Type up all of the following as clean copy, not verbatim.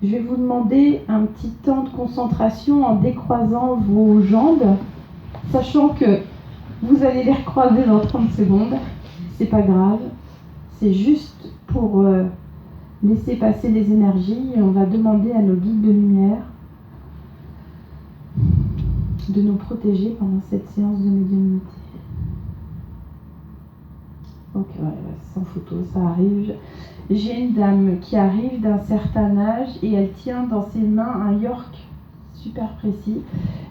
Je vais vous demander un petit temps de concentration en décroisant vos jambes, sachant que vous allez les recroiser dans 30 secondes. C'est pas grave, c'est juste pour laisser passer les énergies et on va demander à nos guides de lumière de nous protéger pendant cette séance de médiumnité. Ok, ouais, sans photo, ça arrive. J'ai une dame qui arrive d'un certain âge et elle tient dans ses mains un York super précis.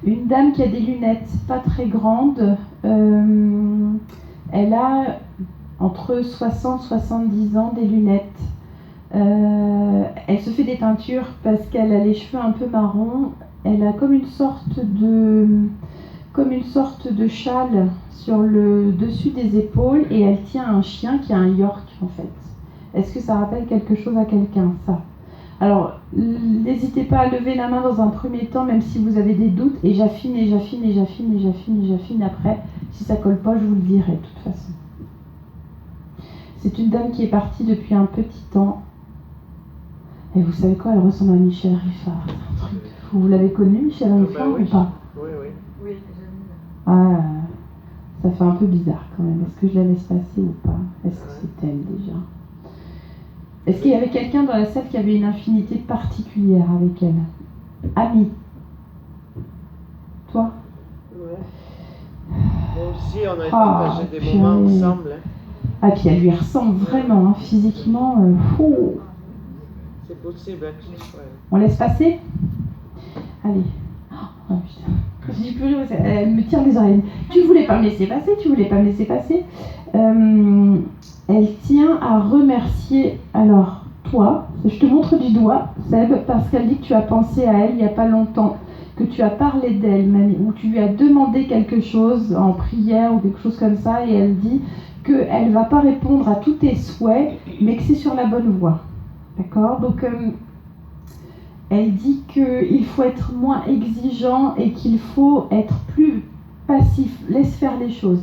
Une dame qui a des lunettes pas très grandes. Elle a entre 60 et 70 ans, des lunettes. Elle se fait des teintures parce qu'elle a les cheveux un peu marrons. Elle a comme une sorte de châle sur le dessus des épaules et elle tient un chien qui a un York en fait. Est-ce que ça rappelle quelque chose à quelqu'un, ça? Alors, n'hésitez pas à lever la main dans un premier temps, même si vous avez des doutes, et j'affine après. Si ça colle pas, je vous le dirai de toute façon. C'est une dame qui est partie depuis un petit temps. Et vous savez quoi, elle ressemble à Michel Riffard. C'est un truc de fou. Vous l'avez connu, Michel Riffard, oui. ou pas? Oui. Oui, j'aime. Ah, ça fait un peu bizarre quand même. Est-ce que je la laisse passer ou pas? Est-ce que c'est elle déjà? Est-ce qu'il y avait quelqu'un dans la salle qui avait une affinité particulière avec elle? Ami? Toi? Ouais. Moi aussi, on a partagé des moments ensemble. Ah, puis elle lui ressemble vraiment, hein, physiquement. C'est possible. On laisse passer? Allez. Oh putain. Elle me tire les oreilles. Tu voulais pas me laisser passer. Elle tient à remercier, alors, toi, je te montre du doigt, Seb, parce qu'elle dit que tu as pensé à elle il n'y a pas longtemps, que tu as parlé d'elle, ou tu lui as demandé quelque chose en prière ou quelque chose comme ça, et elle dit qu'elle ne va pas répondre à tous tes souhaits, mais que c'est sur la bonne voie. D'accord? Donc, elle dit qu'il faut être moins exigeant et qu'il faut être plus passif. Laisse faire les choses.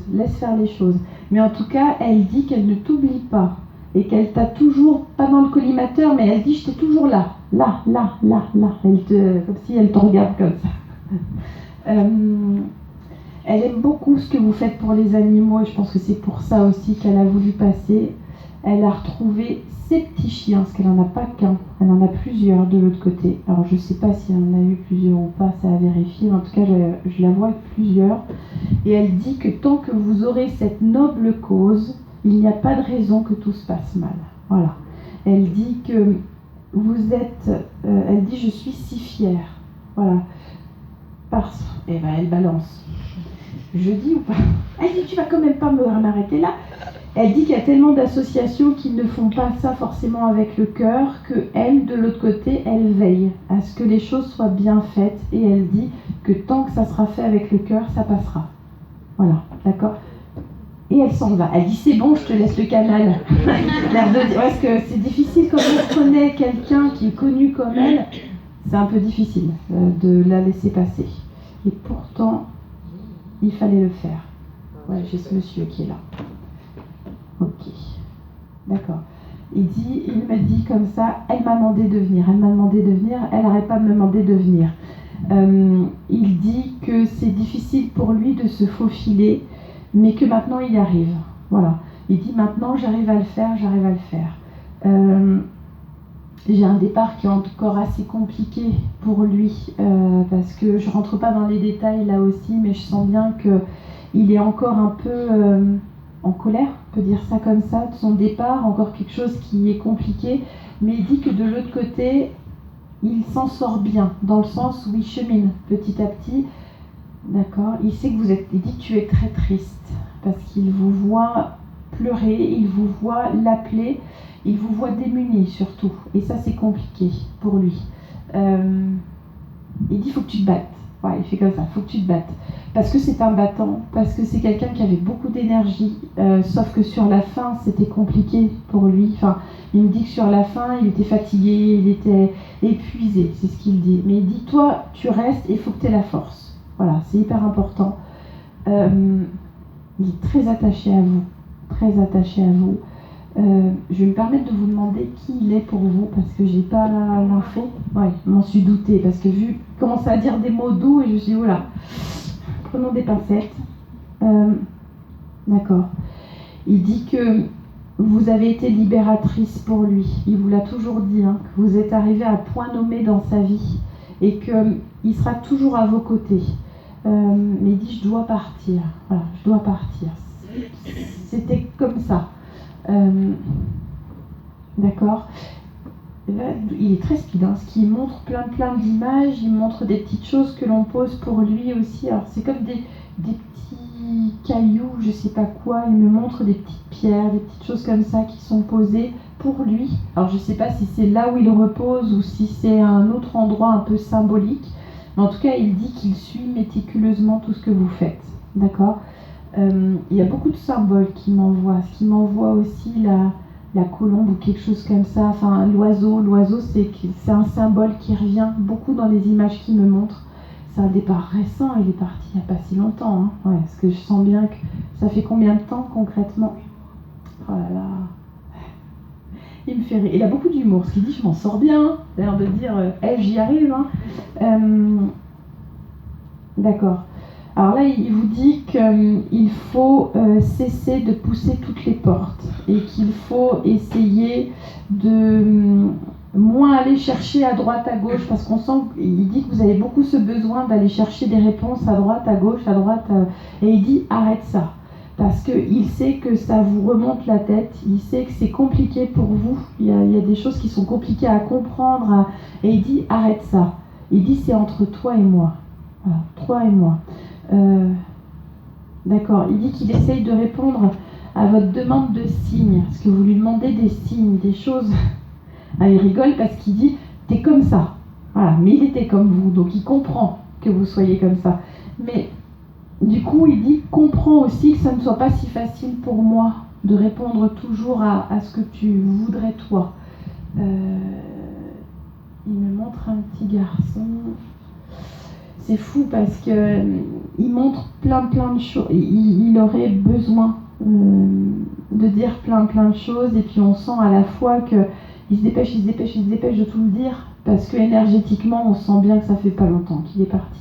Mais en tout cas, elle dit qu'elle ne t'oublie pas et qu'elle t'a toujours, pas dans le collimateur, mais elle dit je t'ai toujours là. Comme si elle te regarde comme ça. Elle aime beaucoup ce que vous faites pour les animaux et je pense que c'est pour ça aussi qu'elle a voulu passer. Elle a retrouvé ses petits chiens, parce qu'elle n'en a pas qu'un, elle en a plusieurs de l'autre côté. Alors je ne sais pas si elle en a eu plusieurs ou pas, ça à vérifier, mais en tout cas je la vois avec plusieurs. Et elle dit que tant que vous aurez cette noble cause, il n'y a pas de raison que tout se passe mal. Voilà. Elle dit que vous êtes... elle dit je suis si fière. Voilà. Et ben elle balance. Je dis ou pas? Elle dit tu vas quand même pas m'arrêter là. Elle dit qu'il y a tellement d'associations qui ne font pas ça forcément avec le cœur, qu'elle, de l'autre côté, elle veille à ce que les choses soient bien faites et elle dit que tant que ça sera fait avec le cœur, ça passera. Voilà, d'accord? Et elle s'en va. Elle dit c'est bon, je te laisse le canal. Parce que c'est difficile quand on connaît quelqu'un qui est connu comme elle, c'est un peu difficile de la laisser passer. Et pourtant, il fallait le faire. Ouais, j'ai ce monsieur qui est là. Ok, d'accord. Il m'a dit comme ça, elle m'a demandé de venir, elle n'arrête pas de me demander de venir. Il dit que c'est difficile pour lui de se faufiler, mais que maintenant il y arrive. Voilà. Il dit maintenant j'arrive à le faire. J'ai un départ qui est encore assez compliqué pour lui, parce que je rentre pas dans les détails là aussi, mais je sens bien qu'il est encore un peu en colère, on peut dire ça comme ça, de son départ, encore quelque chose qui est compliqué, mais il dit que de l'autre côté, il s'en sort bien, dans le sens où il chemine petit à petit. D'accord? Il sait que il dit que tu es très triste, parce qu'il vous voit pleurer, il vous voit l'appeler, il vous voit démuni surtout, et ça c'est compliqué pour lui. Il dit faut que tu te battes. Ouais, il fait comme ça, faut que tu te battes. Parce que c'est un battant, parce que c'est quelqu'un qui avait beaucoup d'énergie, sauf que sur la fin, c'était compliqué pour lui. Enfin, il me dit que sur la fin, il était fatigué, il était épuisé, c'est ce qu'il dit. Mais il dit, toi, tu restes et il faut que tu aies la force. Voilà, c'est hyper important. Il est très attaché à vous, très attaché à vous. Je vais me permettre de vous demander qui il est pour vous, parce que j'ai pas l'info. Ouais, je m'en suis doutée, parce que vu commencer à dire des mots doux, et je me suis dit, oula, prenons des pincettes. D'accord. Il dit que vous avez été libératrice pour lui. Il vous l'a toujours dit, hein, que vous êtes arrivé à point nommé dans sa vie, et qu'il sera toujours à vos côtés. Mais il dit, je dois partir. Voilà, je dois partir. C'était comme ça. D'accord. Là, il est très speed, hein, ce qui montre plein d'images, il montre des petites choses que l'on pose pour lui aussi. Alors c'est comme des petits cailloux, je sais pas quoi, il me montre des petites pierres, des petites choses comme ça qui sont posées pour lui. Alors je sais pas si c'est là où il repose ou si c'est un autre endroit un peu symbolique, mais en tout cas il dit qu'il suit méticuleusement tout ce que vous faites. D'accord. Il y a beaucoup de symboles qui m'envoient. Ce qui m'envoie aussi la colombe ou quelque chose comme ça. Enfin, l'oiseau, c'est un symbole qui revient beaucoup dans les images qu'il me montre. C'est un départ récent, il est parti il n'y a pas si longtemps. Hein. Ouais, parce que je sens bien que ça fait combien de temps concrètement? Oh là là. Il me fait rire. Il a beaucoup d'humour. Ce qu'il dit, je m'en sors bien. L'air de dire, j'y arrive. Hein. D'accord. Alors là, il vous dit qu'il faut cesser de pousser toutes les portes et qu'il faut essayer de moins aller chercher à droite, à gauche, parce qu'on sent qu'il dit que vous avez beaucoup ce besoin d'aller chercher des réponses à droite, à gauche, et il dit arrête ça, parce qu'il sait que ça vous remonte la tête, il sait que c'est compliqué pour vous, il y a des choses qui sont compliquées à comprendre, et il dit arrête ça. Il dit c'est entre toi et moi. Voilà, toi et moi. D'accord, il dit qu'il essaye de répondre à votre demande de signes, parce que vous lui demandez des signes, des choses. Ah, il rigole parce qu'il dit t'es comme ça. Voilà, mais il était comme vous, donc il comprend que vous soyez comme ça. Mais du coup, il dit comprends aussi que ça ne soit pas si facile pour moi de répondre toujours à ce que tu voudrais toi. Il me montre un petit garçon. C'est fou parce que il montre plein de choses. Il aurait besoin de dire plein de choses, et puis on sent à la fois que il se dépêche de tout le dire, parce que énergétiquement on sent bien que ça fait pas longtemps qu'il est parti.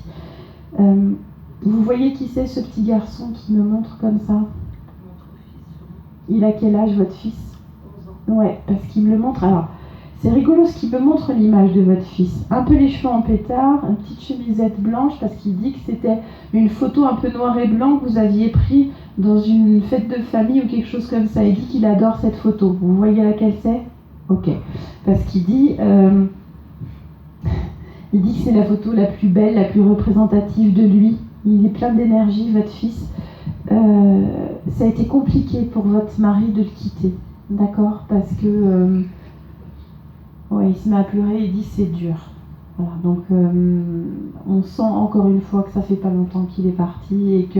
Vous voyez qui c'est, ce petit garçon qui me montre comme ça? Il a quel âge, votre fils? 11 ans. Ouais, parce qu'il me le montre. Alors c'est rigolo ce qu'il me montre, l'image de votre fils. Un peu les cheveux en pétard, une petite chemisette blanche, parce qu'il dit que c'était une photo un peu noir et blanc que vous aviez pris dans une fête de famille ou quelque chose comme ça. Il dit qu'il adore cette photo. Vous voyez laquelle c'est? Ok. Parce qu'il dit, que c'est la photo la plus belle, la plus représentative de lui. Il est plein d'énergie, votre fils. Ça a été compliqué pour votre mari de le quitter. D'accord? Parce que... ouais, il se met à pleurer, il dit c'est dur. Voilà, donc on sent encore une fois que ça fait pas longtemps qu'il est parti, et que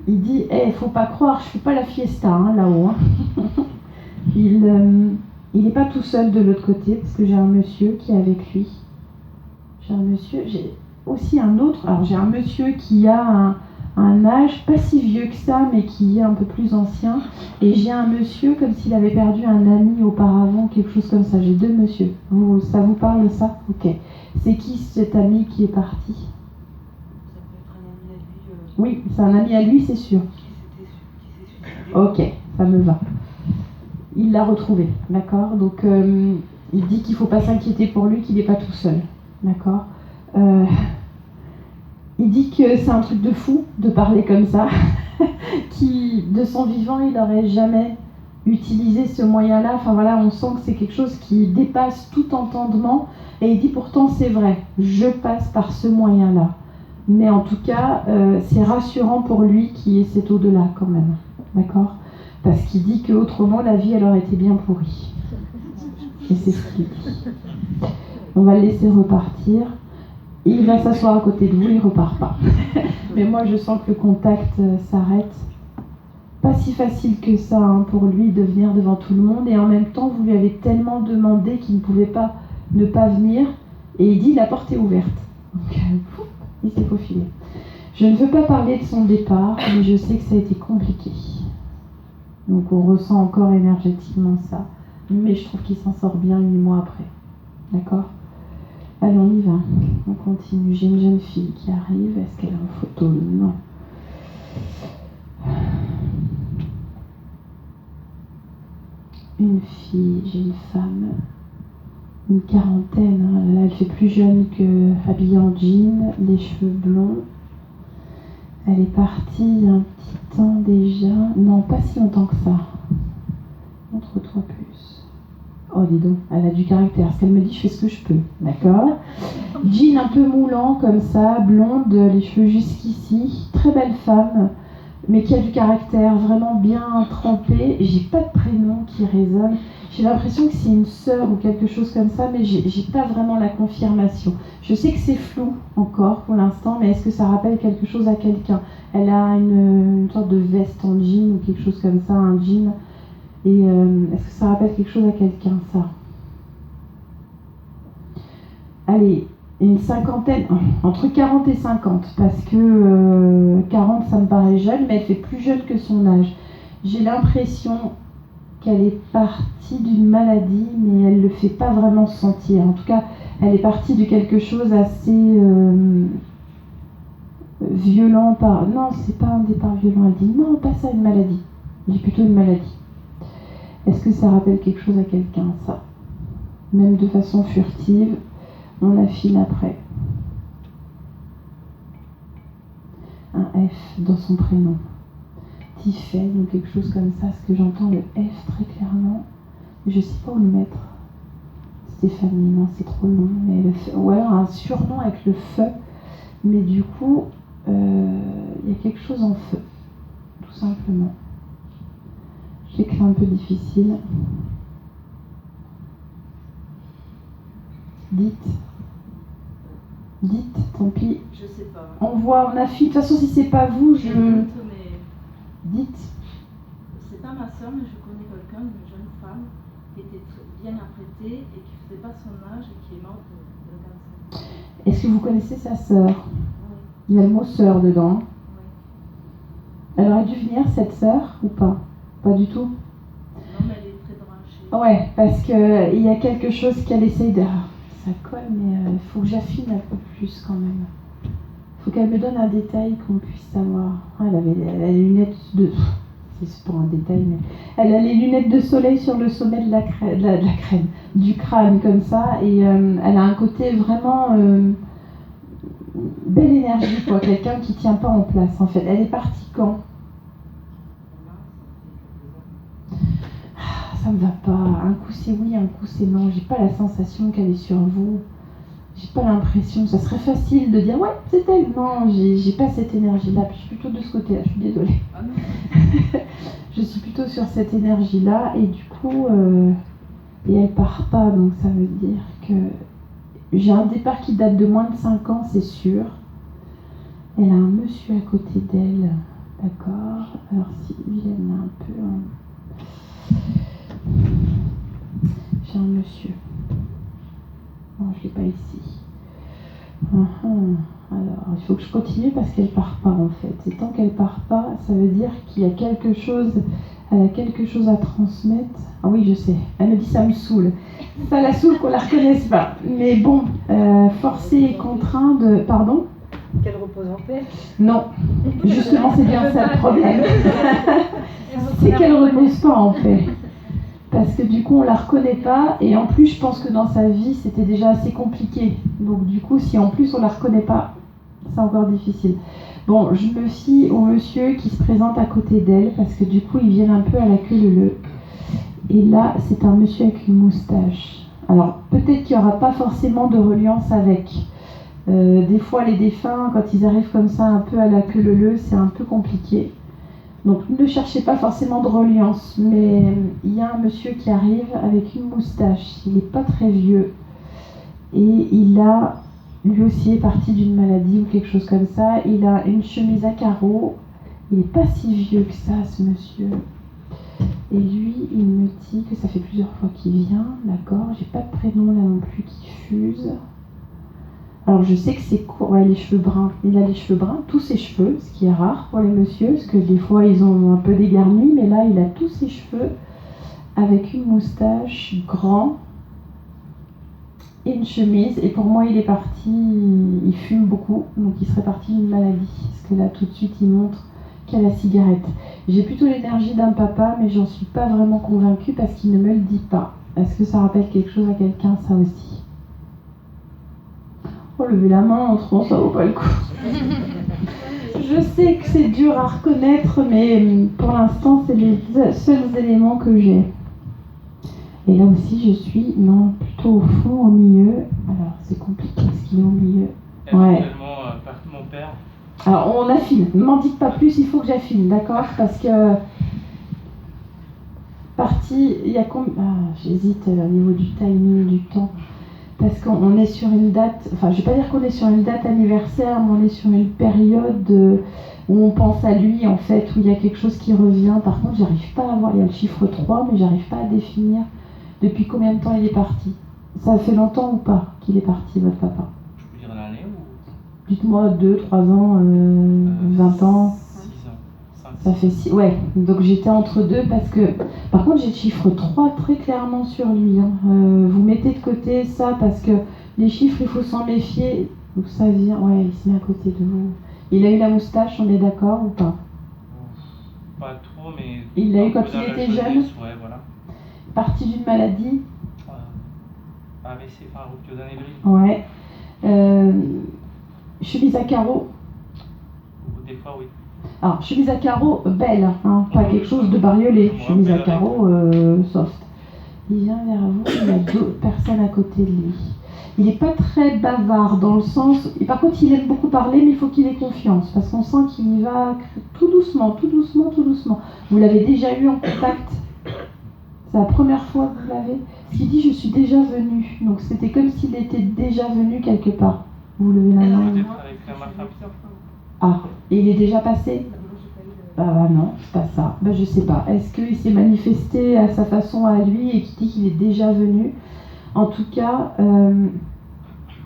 il dit faut pas croire, je fais pas la fiesta hein, là-haut. Hein. Il n'est pas tout seul de l'autre côté, parce que j'ai un monsieur qui est avec lui. J'ai aussi un autre. Alors j'ai un monsieur qui a un âge pas si vieux que ça, mais qui est un peu plus ancien. Et j'ai un monsieur comme s'il avait perdu un ami auparavant, quelque chose comme ça. J'ai deux monsieur. Ça vous parle ça? Ok. C'est qui cet ami qui est parti? Ça peut être un ami à lui. Oui, c'est un ami à lui, c'est sûr. Qui s'est suicidé. Ok, ça me va. Il l'a retrouvé, d'accord? Donc il dit qu'il ne faut pas s'inquiéter pour lui, qu'il n'est pas tout seul, d'accord? Il dit que c'est un truc de fou de parler comme ça, qui de son vivant il n'aurait jamais utilisé ce moyen-là. Enfin voilà, on sent que c'est quelque chose qui dépasse tout entendement, et il dit pourtant c'est vrai, je passe par ce moyen-là. Mais en tout cas, c'est rassurant pour lui qui est cet au-delà quand même, d'accord? Parce qu'il dit qu'autrement la vie elle aurait été bien pourrie. Et c'est ce qu'il dit. On va le laisser repartir. Il va s'asseoir à côté de vous, il repart pas. Mais moi je sens que le contact s'arrête. Pas si facile que ça hein, pour lui de venir devant tout le monde, et en même temps vous lui avez tellement demandé qu'il ne pouvait pas ne pas venir, et il dit la porte est ouverte. Donc il s'est faufilé. Je ne veux pas parler de son départ, mais je sais que ça a été compliqué. Donc on ressent encore énergétiquement ça. Mais je trouve qu'il s'en sort bien 8 mois après. D'accord ? Allez, on y va. On continue. J'ai une jeune fille qui arrive. Est-ce qu'elle a une photo ? Non. Une fille, j'ai une femme, une quarantaine. Hein. Là, elle fait plus jeune que habillée en jean, les cheveux blonds. Elle est partie il y a un petit temps déjà. Non, pas si longtemps que ça. Montre-toi plus. Oh, dis donc, elle a du caractère. Ce qu'elle me dit, je fais ce que je peux. D'accord ? Jean un peu moulant comme ça, blonde, les cheveux jusqu'ici. Très belle femme, mais qui a du caractère, vraiment bien trempée. J'ai pas de prénom qui résonne. J'ai l'impression que c'est une sœur ou quelque chose comme ça, mais j'ai pas vraiment la confirmation. Je sais que c'est flou encore pour l'instant, mais est-ce que ça rappelle quelque chose à quelqu'un ? Elle a une sorte de veste en jean ou quelque chose comme ça, un jean. Et est-ce que ça rappelle quelque chose à quelqu'un, ça ? Allez, une cinquantaine, entre 40 et 50, parce que 40 ça me paraît jeune, mais elle fait plus jeune que son âge. J'ai l'impression qu'elle est partie d'une maladie, mais elle ne le fait pas vraiment sentir. En tout cas, elle est partie de quelque chose assez violent. Non, c'est pas un départ violent. Elle dit non, pas ça, une maladie. J'ai plutôt une maladie. Est-ce que ça rappelle quelque chose à quelqu'un, ça ? Même de façon furtive, on affine après. Un F dans son prénom. Tiffaine ou quelque chose comme ça, ce que j'entends le F très clairement. Je sais pas où le mettre. Stéphanie, non, c'est trop long. Mais ou alors un surnom avec le feu. Mais du coup, y a quelque chose en feu, tout simplement. J'écris un peu difficile. Dites, tant pis. Je sais pas. On affine. De toute façon, si c'est pas vous, Je doute, mais Dites. c'est pas ma soeur, mais je connais quelqu'un, une jeune femme qui était bien apprêtée et qui faisait pas son âge et qui est morte de cancer. Est-ce que vous connaissez sa sœur ? Oui. Il y a le mot sœur dedans. Oui. Elle aurait dû venir, cette sœur, ou pas ? Pas du tout ? Non, mais elle est très branchée. Ouais, parce qu'il y a quelque chose qu'elle essaye de... Ça colle, mais il faut que j'affine un peu plus quand même. Il faut qu'elle me donne un détail qu'on puisse savoir. Ah, elle a les lunettes de... C'est pour un détail, mais... Elle a les lunettes de soleil sur le sommet de la crème, du crâne, comme ça. Et elle a un côté vraiment... belle énergie, quoi. Quelqu'un qui tient pas en place, en fait. Elle est partie quand ? Ça me va pas. Un coup c'est oui, un coup c'est non. J'ai pas la sensation qu'elle est sur vous. J'ai pas l'impression. Ça serait facile de dire ouais, c'est elle. Non, j'ai pas cette énergie-là. Je suis plutôt de ce côté-là. Je suis désolée. Ah non. Je suis plutôt sur cette énergie-là et du coup, et elle part pas. Donc ça veut dire que j'ai un départ qui date de moins de 5 ans, c'est sûr. Elle a un monsieur à côté d'elle. D'accord. Alors si lui, elle met un peu. J'ai un monsieur. Non, je l'ai pas ici. Alors, il faut que je continue parce qu'elle part pas en fait. Et tant qu'elle part pas, ça veut dire qu'il y a quelque chose, elle a quelque chose à transmettre. Ah oui, je sais. Elle me dit ça me saoule. Ça la saoule qu'on la reconnaisse pas. Mais bon, forcé et contraint de... Pardon ? Qu'elle repose en paix. Non. Justement, c'est bien ça le problème. C'est qu'elle repose pas en paix. Parce que du coup on la reconnaît pas et en plus je pense que dans sa vie c'était déjà assez compliqué, donc du coup si en plus on la reconnaît pas c'est encore difficile. Bon, je me fie au monsieur qui se présente à côté d'elle parce que du coup ils viennent un peu à la queue leu-leu et là c'est un monsieur avec une moustache. Alors peut-être qu'il n'y aura pas forcément de reliance avec. Des fois les défunts quand ils arrivent comme ça un peu à la queue leu-leu c'est un peu compliqué. Donc ne cherchez pas forcément de reliance, mais il y a un monsieur qui arrive avec une moustache, il n'est pas très vieux, et il a, lui aussi est parti d'une maladie ou quelque chose comme ça, il a une chemise à carreaux, il n'est pas si vieux que ça ce monsieur, et lui il me dit que ça fait plusieurs fois qu'il vient, d'accord, j'ai pas de prénom là non plus qui fuse. Alors je sais que c'est court, ouais, les cheveux bruns. Il a les cheveux bruns, tous ses cheveux, ce qui est rare pour les messieurs, parce que des fois ils ont un peu dégarni, mais là il a tous ses cheveux avec une moustache grand et une chemise. Et pour moi il est parti, il fume beaucoup, donc il serait parti d'une maladie. Parce que là tout de suite il montre qu'il y a la cigarette. J'ai plutôt l'énergie d'un papa, mais j'en suis pas vraiment convaincue parce qu'il ne me le dit pas. Est-ce que ça rappelle quelque chose à quelqu'un, ça aussi? Oh, lever la main en trop, ça vaut pas le coup. Je sais que c'est dur à reconnaître, mais pour l'instant, c'est les seuls éléments que j'ai. Et là aussi, je suis, non, plutôt au fond, au milieu. Alors, c'est compliqué, parce qu'il est au milieu. Ouais. Mon père. Alors, on affine. Ne m'en dites pas plus, il faut que j'affine, d'accord? Parce que... Parti, il y a combien... Ah, j'hésite au niveau du timing, du temps. Parce qu'on est sur une date... Enfin, je ne vais pas dire qu'on est sur une date anniversaire, mais on est sur une période où on pense à lui, en fait, où il y a quelque chose qui revient. Par contre, j'arrive pas à voir... Il y a le chiffre 3, mais j'arrive pas à définir depuis combien de temps il est parti. Ça fait longtemps ou pas qu'il est parti, votre papa? Je peux dire l'année ou... Dites-moi 2, 3 ans, 20 ans. 6 ans. Ça fait 6, ouais. Donc j'étais entre deux parce que... Par contre, j'ai le chiffre 3 très clairement sur lui. Hein. Vous mettez de côté ça parce que les chiffres, il faut s'en méfier. Donc ça vient... Ouais, il se met à côté de vous. Il a eu la moustache, on est d'accord ou pas? Pas trop, mais... Il l'a eu quand il était jeune? Ouais, voilà. Parti d'une maladie? AVC, enfin, rupture d'anévrisme. Ouais. Chemise à carreaux? Des fois, oui. Alors, chemise à carreaux, belle, hein, pas quelque chose de bariolé. Chemise à carreaux, soft. Il vient vers vous, il y a d'autres personnes à côté de lui. Il n'est pas très bavard dans le sens... Et par contre, il aime beaucoup parler, mais il faut qu'il ait confiance. Parce qu'on sent qu'il y va tout doucement, tout doucement, tout doucement. Vous l'avez déjà eu en contact? C'est la première fois que vous l'avez? Ce qu'il dit, je suis déjà venu. Donc c'était comme s'il était déjà venu quelque part. Vous levez la main. Avec ma femme. Ah, et il est déjà passé? Bah non, c'est pas ça. Bah je sais pas. Est-ce qu'il s'est manifesté à sa façon à lui et qu'il dit qu'il est déjà venu? En tout cas,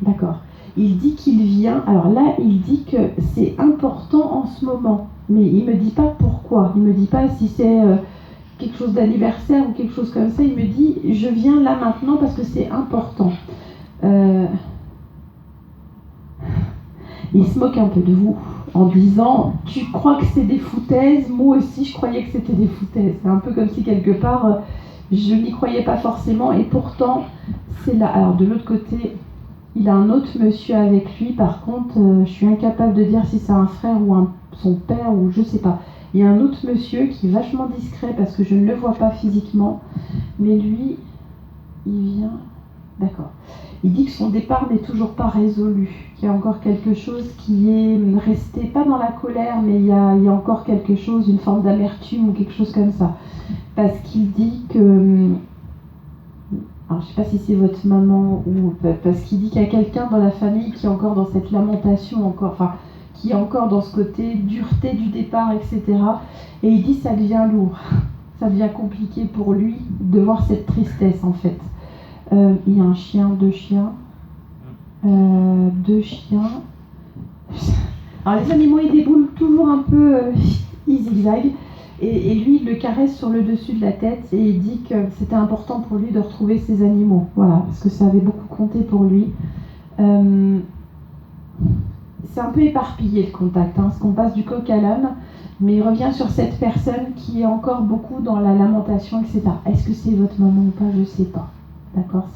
d'accord. Il dit qu'il vient. Alors là, il dit que c'est important en ce moment. Mais il me dit pas pourquoi. Il me dit pas si c'est quelque chose d'anniversaire ou quelque chose comme ça. Il me dit, je viens là maintenant parce que c'est important. Il se moque un peu de vous en disant « Tu crois que c'est des foutaises? Moi aussi, je croyais que c'était des foutaises. » C'est un peu comme si, quelque part, je n'y croyais pas forcément. Et pourtant, c'est là. Alors, de l'autre côté, il a un autre monsieur avec lui. Par contre, je suis incapable de dire si c'est un frère ou son père ou je sais pas. Il y a un autre monsieur qui est vachement discret parce que je ne le vois pas physiquement. Mais lui, il vient... D'accord. Il dit que son départ n'est toujours pas résolu, qu'il y a encore quelque chose qui est resté, pas dans la colère, mais il y a encore quelque chose, une forme d'amertume ou quelque chose comme ça. Parce qu'il dit que... Alors je ne sais pas si c'est votre maman ou... Parce qu'il dit qu'il y a quelqu'un dans la famille qui est encore dans cette lamentation, enfin, qui est encore dans ce côté dureté du départ, etc. Et il dit que ça devient lourd, ça devient compliqué pour lui de voir cette tristesse en fait. Il y a un chien, deux chiens. Alors les animaux, ils déboulent toujours un peu, ils zigzaguent. Et lui, il le caresse sur le dessus de la tête et il dit que c'était important pour lui de retrouver ses animaux. Voilà, parce que ça avait beaucoup compté pour lui. C'est un peu éparpillé le contact, hein, parce qu'on passe du coq à l'âne. Mais il revient sur cette personne qui est encore beaucoup dans la lamentation, etc. Est-ce que c'est votre maman ou pas? Je ne sais pas. D'accord,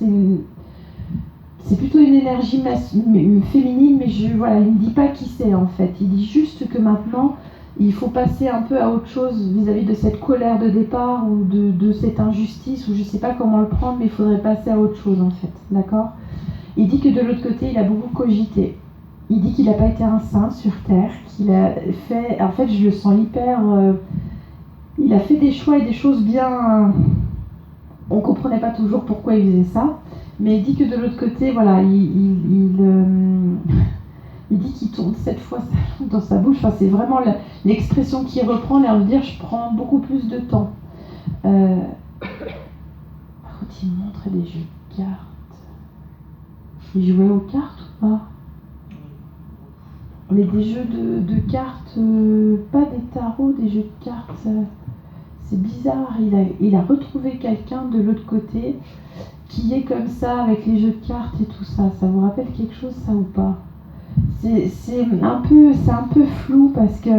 c'est plutôt une énergie féminine, mais il ne dit pas qui c'est en fait. Il dit juste que maintenant, il faut passer un peu à autre chose vis-à-vis de cette colère de départ ou de cette injustice, ou je ne sais pas comment le prendre, mais il faudrait passer à autre chose en fait. D'accord? Il dit que de l'autre côté, il a beaucoup cogité. Il dit qu'il n'a pas été un saint sur Terre, qu'il a fait... En fait, je le sens hyper... il a fait des choix et des choses bien... On ne comprenait pas toujours pourquoi il faisait ça, mais il dit que de l'autre côté, voilà, il dit qu'il tourne cette fois dans sa bouche. Enfin, c'est vraiment l'expression qu'il reprend, l'air de dire je prends beaucoup plus de temps. Par contre, il me montre des jeux de cartes. Il jouait aux cartes ou pas? Mais des jeux de cartes, pas des tarots, des jeux de cartes, c'est bizarre. Il a retrouvé quelqu'un de l'autre côté qui est comme ça avec les jeux de cartes et tout ça. Ça vous rappelle quelque chose, ça ou pas? C'est un peu flou parce que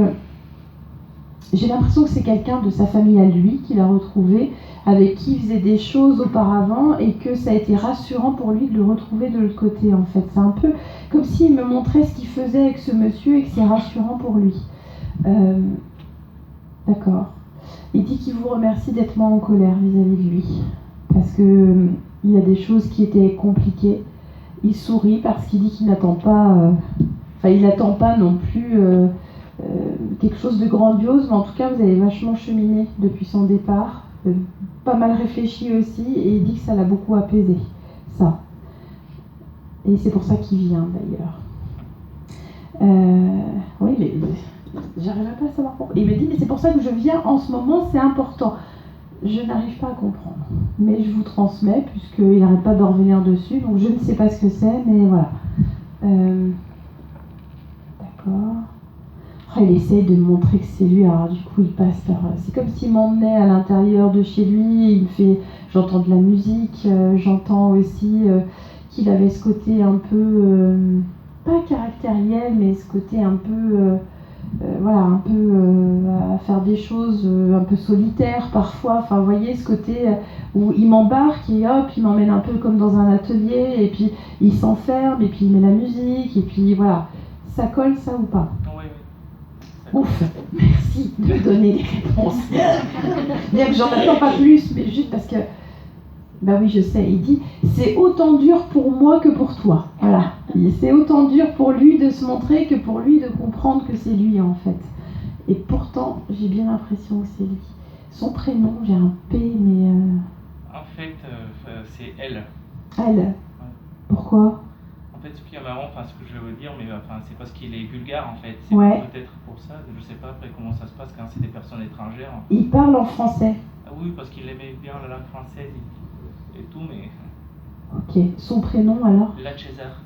j'ai l'impression que c'est quelqu'un de sa famille à lui qu'il a retrouvé, avec qui il faisait des choses auparavant et que ça a été rassurant pour lui de le retrouver de l'autre côté en fait. C'est un peu comme s'il me montrait ce qu'il faisait avec ce monsieur et que c'est rassurant pour lui. D'accord. Il dit qu'il vous remercie d'être moins en colère vis-à-vis de lui parce que il y a des choses qui étaient compliquées. Il sourit parce qu'il dit qu'il n'attend pas, il n'attend pas non plus quelque chose de grandiose, mais en tout cas vous avez vachement cheminé depuis son départ, pas mal réfléchi aussi, et il dit que ça l'a beaucoup apaisé, ça. Et c'est pour ça qu'il vient d'ailleurs. Oui, mais j'arrive pas à savoir pourquoi. Il me dit, mais c'est pour ça que je viens en ce moment, c'est important. Je n'arrive pas à comprendre, mais je vous transmets, puisqu'il n'arrête pas de revenir dessus, donc je ne sais pas ce que c'est, mais voilà. D'accord. Il essaye de me montrer que c'est lui, alors du coup il passe par... C'est comme s'il m'emmenait à l'intérieur de chez lui, il me fait... J'entends de la musique, j'entends aussi qu'il avait ce côté un peu... pas caractériel, mais ce côté un peu... à faire des choses un peu solitaires parfois, enfin vous voyez ce côté où il m'embarque et hop, il m'emmène un peu comme dans un atelier et puis il s'enferme et puis il met la musique et puis voilà, ça colle ça ou pas? Oui. Ouf, merci de me donner des réponses. Bien que j'en attends pas plus, mais juste parce que bah oui, je sais, il dit c'est autant dur pour moi que pour toi. Voilà. C'est autant dur pour lui de se montrer que pour lui de comprendre que c'est lui en fait. Et pourtant, j'ai bien l'impression que c'est lui. Son prénom, j'ai un P, mais. En fait, c'est elle. Elle. Ouais. Pourquoi? En fait, ce qui est marrant, ce que je veux dire, mais c'est parce qu'il est bulgare en fait. C'est peut-être pour ça. Je sais pas après comment ça se passe quand c'est des personnes étrangères. Il parle en français. Ah oui, parce qu'il aimait bien la langue française et tout, mais. Ok. Son prénom alors? La César.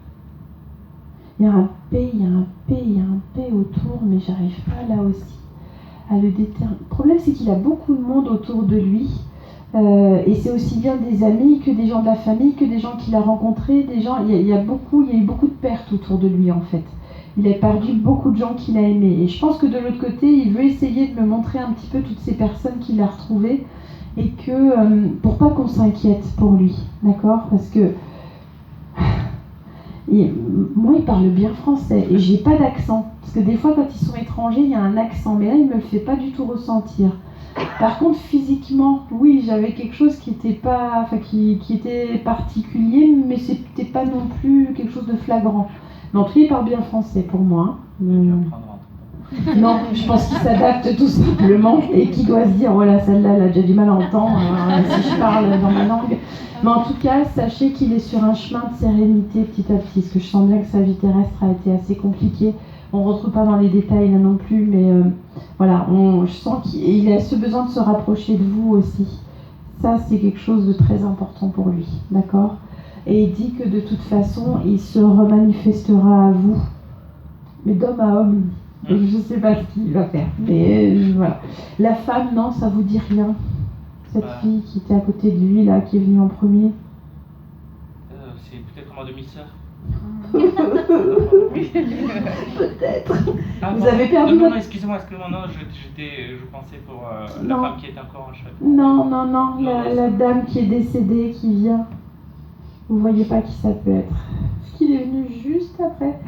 Il y a un P, il y a un P, il y a un P autour, mais j'arrive pas là aussi à le déterminer. Le problème, c'est qu'il a beaucoup de monde autour de lui. Et c'est aussi bien des amis que des gens de la famille, que des gens qu'il a rencontrés, des gens. Il y a eu beaucoup de pertes autour de lui en fait. Il a perdu beaucoup de gens qu'il a aimés. Et je pense que de l'autre côté, il veut essayer de me montrer un petit peu toutes ces personnes qu'il a retrouvées et que pour pas qu'on s'inquiète pour lui, d'accord? Parce que moi, il parle bien français et j'ai pas d'accent. Parce que des fois, quand ils sont étrangers, il y a un accent, mais là, il me le fait pas du tout ressentir. Par contre, physiquement, oui, j'avais quelque chose qui était pas, qui était particulier, mais c'était pas non plus quelque chose de flagrant. Mais en tout cas, il parle bien français pour moi. Non, je pense qu'il s'adapte tout simplement et qu'il doit se dire, voilà, celle-là, elle a déjà du mal à entendre si je parle dans ma langue. Mais en tout cas, sachez qu'il est sur un chemin de sérénité petit à petit, parce que je sens bien que sa vie terrestre a été assez compliquée. On ne retrouve pas dans les détails là non plus, mais voilà, je sens qu'il a ce besoin de se rapprocher de vous aussi. Ça, c'est quelque chose de très important pour lui, d'accord? Et il dit que de toute façon, il se remanifestera à vous, mais d'homme à homme. Je ne sais pas ce qu'il va faire, mais voilà. La femme, non, ça vous dit rien? Cette fille qui était à côté de lui, là, qui est venue en premier? C'est peut-être ma demi-sœur. Peut-être. Ah, vous avez perdu non, excusez-moi, non, je pensais pour la femme qui est encore en chef. Non, la dame qui est décédée, qui vient. Vous voyez pas qui ça peut être. Est-ce qu'il est venu juste après?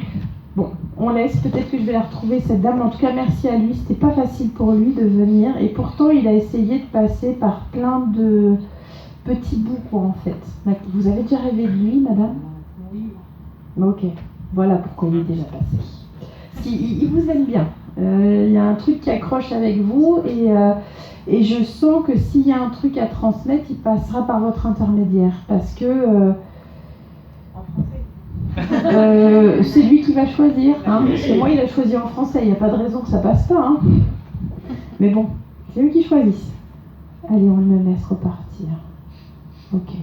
Bon, on laisse, peut-être que je vais la retrouver cette dame. En tout cas, merci à lui, c'était pas facile pour lui de venir. Et pourtant, il a essayé de passer par plein de petits bouts, quoi, en fait. Vous avez déjà rêvé de lui, madame? Oui. Ok, voilà pourquoi il est déjà passé. Il vous aime bien. Il y a un truc qui accroche avec vous et je sens que s'il y a un truc à transmettre, il passera par votre intermédiaire. Parce que... En français? c'est lui qui va choisir, hein, parce que moi il a choisi en français, il n'y a pas de raison que ça passe pas, hein. Mais bon, c'est lui qui choisit. Allez, on le laisse repartir. Ok.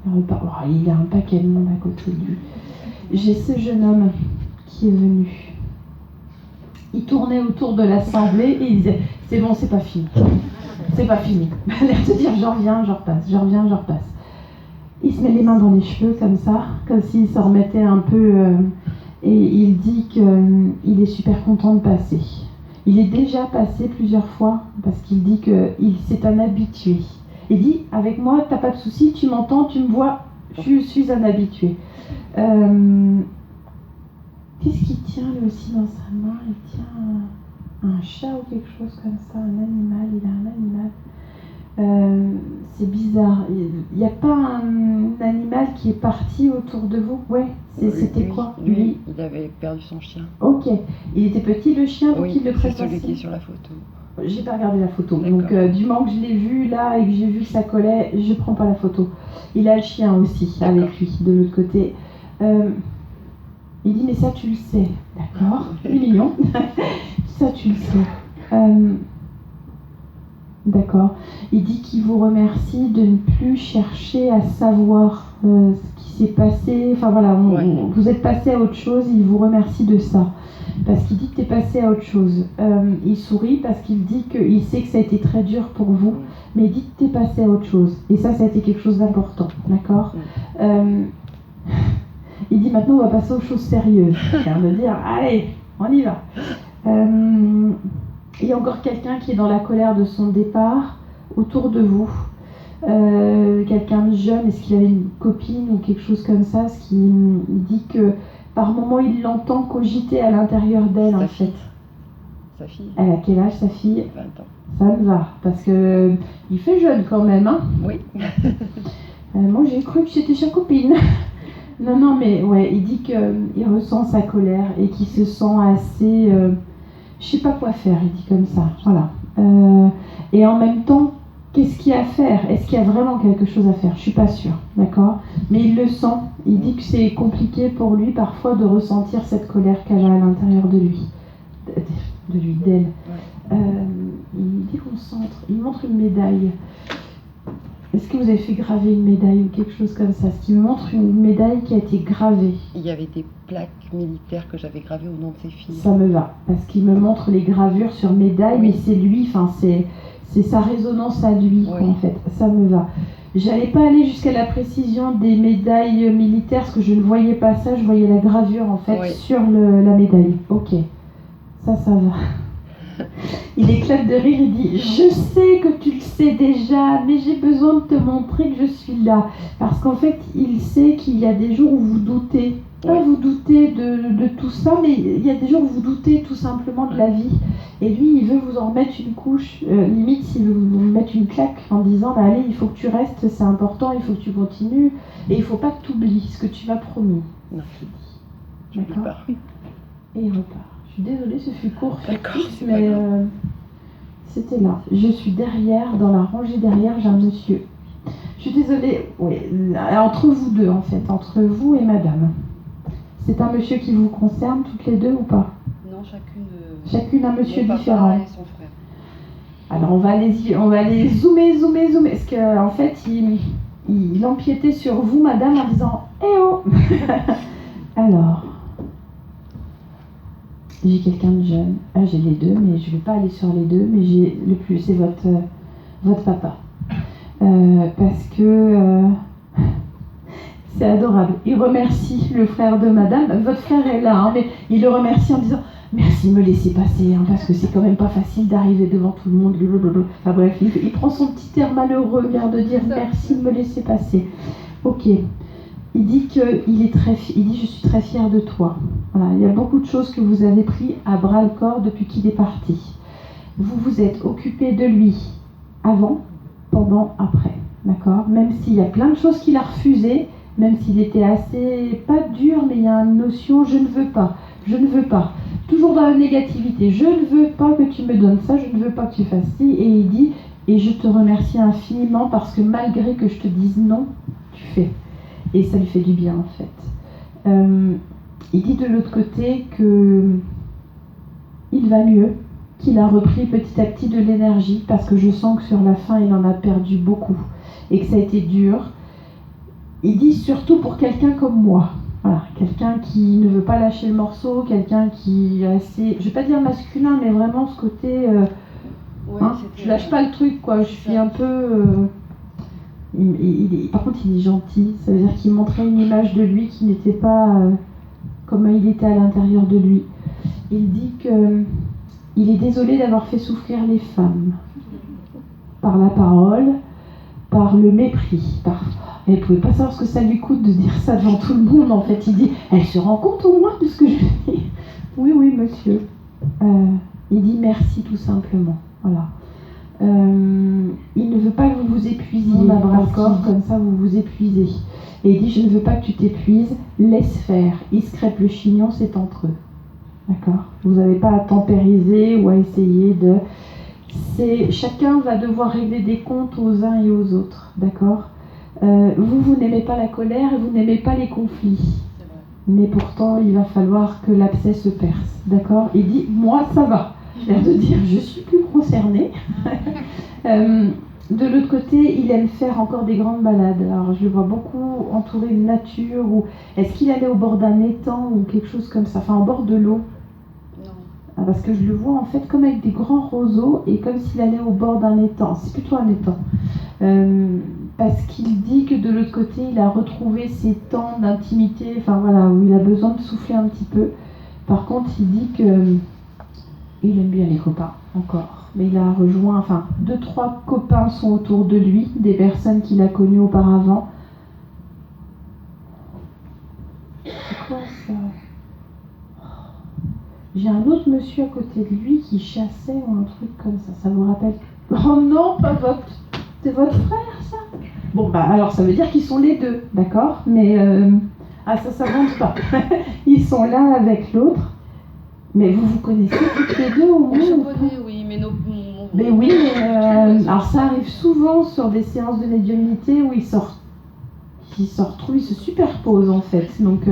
Il y a un paquet de monde à côté de lui. J'ai ce jeune homme qui est venu. il tournait autour de l'assemblée et il disait « C'est bon, c'est pas fini. C'est pas fini. » Il a l'air de dire « J'en reviens, je repasse, j'en reviens, je repasse. » Il se met les mains dans les cheveux comme ça, comme s'il s'en remettait un peu, et il dit qu'il est super content de passer. Il est déjà passé plusieurs fois parce qu'il dit que c'est un habitué. Il dit « Avec moi, t'as pas de souci, tu m'entends, tu me vois, je suis un habitué. » Qu'est-ce qu'il tient lui aussi dans sa main? Il tient un chat ou quelque chose comme ça, un animal, il a un animal. C'est bizarre. Il n'y a pas un animal qui est parti autour de vous? Ouais, c'était quoi? Lui, il avait perdu son chien. Ok. Il était petit le chien, donc il le c'est présentait. celui qui est sur la photo. J'ai pas regardé la photo, D'accord. donc du moment que je l'ai vu là et que j'ai vu que ça collait, je prends pas la photo. Il a le chien aussi avec lui de l'autre côté. Il dit mais ça tu le sais, d'accord, il est mignon. Ça tu le sais. D'accord. Il dit qu'il vous remercie de ne plus chercher à savoir ce qui s'est passé. Enfin voilà, vous êtes passé à autre chose, il vous remercie de ça. Parce qu'il dit que tu es passé à autre chose. Il sourit parce qu'il dit qu'il sait que ça a été très dur pour vous, mais il dit que tu es passé à autre chose. Et ça a été quelque chose d'important, d'accord? Il dit maintenant on va passer aux choses sérieuses. C'est de dire, allez, on y va. Il y a encore quelqu'un qui est dans la colère de son départ autour de vous. Quelqu'un de jeune, est-ce qu'il avait une copine ou quelque chose comme ça? Il dit que par moments il l'entend cogiter à l'intérieur d'elle en fait. Sa fille. Elle a quel âge sa fille? 20 ans. Ça me va, parce que il fait jeune quand même, hein? Oui. Moi j'ai cru que j'étais sa copine. Non, mais ouais, il dit qu'il ressent sa colère et qu'il se sent assez... je sais pas quoi faire, il dit comme ça, voilà. Et en même temps, qu'est-ce qu'il y a à faire? Est-ce qu'il y a vraiment quelque chose à faire? Je suis pas sûre, d'accord? Mais il le sent, il dit que c'est compliqué pour lui parfois de ressentir cette colère qu'elle a à l'intérieur de lui. D'elle. Il dit il montre une médaille. Est-ce que vous avez fait graver une médaille ou quelque chose comme ça? Ce qui me montre une médaille qui a été gravée. Il y avait des plaques militaires que j'avais gravées au nom de ses filles. Ça me va, parce qu'il me montre les gravures sur médaille, mais c'est lui, c'est sa résonance à lui, en fait. Ça me va. J'allais pas aller jusqu'à la précision des médailles militaires, parce que je ne voyais pas ça, je voyais la gravure, en fait, sur la médaille. Ok, ça va. Il éclate de rire, il dit « Je sais que tu le sais déjà, mais j'ai besoin de te montrer que je suis là. » Parce qu'en fait, il sait qu'il y a des jours où vous doutez. Pas vous doutez de tout ça, mais il y a des jours où vous doutez tout simplement de la vie. Et lui, il veut vous en mettre une couche, limite, il veut vous mettre une claque en disant bah, « Allez, il faut que tu restes, c'est important, il faut que tu continues, et il ne faut pas que tu oublies ce que tu m'as promis. » Non, je dis. D'accord. Et il repart. Je suis désolée, ce fut court, mais c'était là. Je suis derrière, dans la rangée derrière, j'ai un monsieur. Je suis désolée, entre vous deux en fait, entre vous et madame. C'est un monsieur qui vous concerne toutes les deux ou pas? Non, chacune un monsieur mon différent. papa et son frère. Alors on va aller zoomer, parce qu'en fait il empiétait sur vous madame en disant « Eh oh !» Alors... J'ai quelqu'un de jeune. J'ai les deux, mais je ne vais pas aller sur les deux, mais j'ai le plus, c'est votre papa. Parce que c'est adorable. Il remercie le frère de madame. Votre frère est là, hein, mais il le remercie en disant « Merci de me laisser passer, hein, parce que c'est quand même pas facile d'arriver devant tout le monde. » Enfin bref, il prend son petit air malheureux, l'air de dire « Merci de me laisser passer. » Ok. Il dit je suis très fière de toi. Voilà, il y a beaucoup de choses que vous avez pris à bras le corps depuis qu'il est parti. Vous vous êtes occupé de lui avant, pendant, après. D'accord? Même s'il y a plein de choses qu'il a refusées, même s'il était assez, pas dur, mais il y a une notion, je ne veux pas. Toujours dans la négativité. Je ne veux pas que tu me donnes ça, je ne veux pas que tu fasses ci. Et il dit, et je te remercie infiniment parce que malgré que je te dise non, tu fais. Et ça lui fait du bien en fait. Il dit de l'autre côté que il va mieux, qu'il a repris petit à petit de l'énergie parce que je sens que sur la fin il en a perdu beaucoup et que ça a été dur. Il dit surtout pour quelqu'un comme moi. Voilà, quelqu'un qui ne veut pas lâcher le morceau, quelqu'un qui est assez, je vais pas dire masculin, mais vraiment ce côté, je lâche pas le truc, quoi. Je suis un peu. Par contre, il est gentil. Ça veut dire qu'il montrait une image de lui qui n'était pas comme il était à l'intérieur de lui. Il dit que il est désolé d'avoir fait souffrir les femmes par la parole, par le mépris, Elle ne pouvait pas savoir ce que ça lui coûte de dire ça devant tout le monde. En fait, il dit, elle se rend compte au moins de ce que je dis. Oui, oui, monsieur. Il dit merci tout simplement. Voilà. Il ne veut pas que vous vous épuisiez à bras le corps, comme ça vous vous épuisez. Et il dit, je ne veux pas que tu t'épuises, laisse faire. Ils se crêpent le chignon, c'est entre eux. D'accord ? Vous n'avez pas à tempériser ou à essayer de... Chacun va devoir régler des comptes aux uns et aux autres. D'accord ? Vous n'aimez pas la colère et vous n'aimez pas les conflits. Mais pourtant, il va falloir que l'abcès se perce. D'accord ? Il dit, moi, ça va. L'air de dire, je suis plus concernée. De l'autre côté, il aime faire encore des grandes balades. Alors, je le vois beaucoup entouré de nature. Ou est-ce qu'il allait au bord d'un étang ou quelque chose comme ça, enfin, au bord de l'eau? Non. Parce que je le vois en fait comme avec des grands roseaux et comme s'il allait au bord d'un étang. C'est plutôt un étang. Parce qu'il dit que de l'autre côté, il a retrouvé ses temps d'intimité, enfin voilà, où il a besoin de souffler un petit peu. Par contre, il dit que il aime bien les copains, encore. Mais il a rejoint, enfin, 2-3 copains sont autour de lui, des personnes qu'il a connues auparavant. C'est quoi ça ? J'ai un autre monsieur à côté de lui qui chassait ou un truc comme ça. Ça vous rappelle ? Oh non, pas votre... C'est votre frère, ça ? Bon, bah alors ça veut dire qu'ils sont les deux, d'accord ? Mais, ça compte pas. Ils sont l'un avec l'autre. Mais vous connaissez toutes les deux au moins ? Je connais, oui, mais Mais oui, alors ça arrive souvent sur des séances de médiumnité où ils se retrouvent, ils se superposent en fait. Donc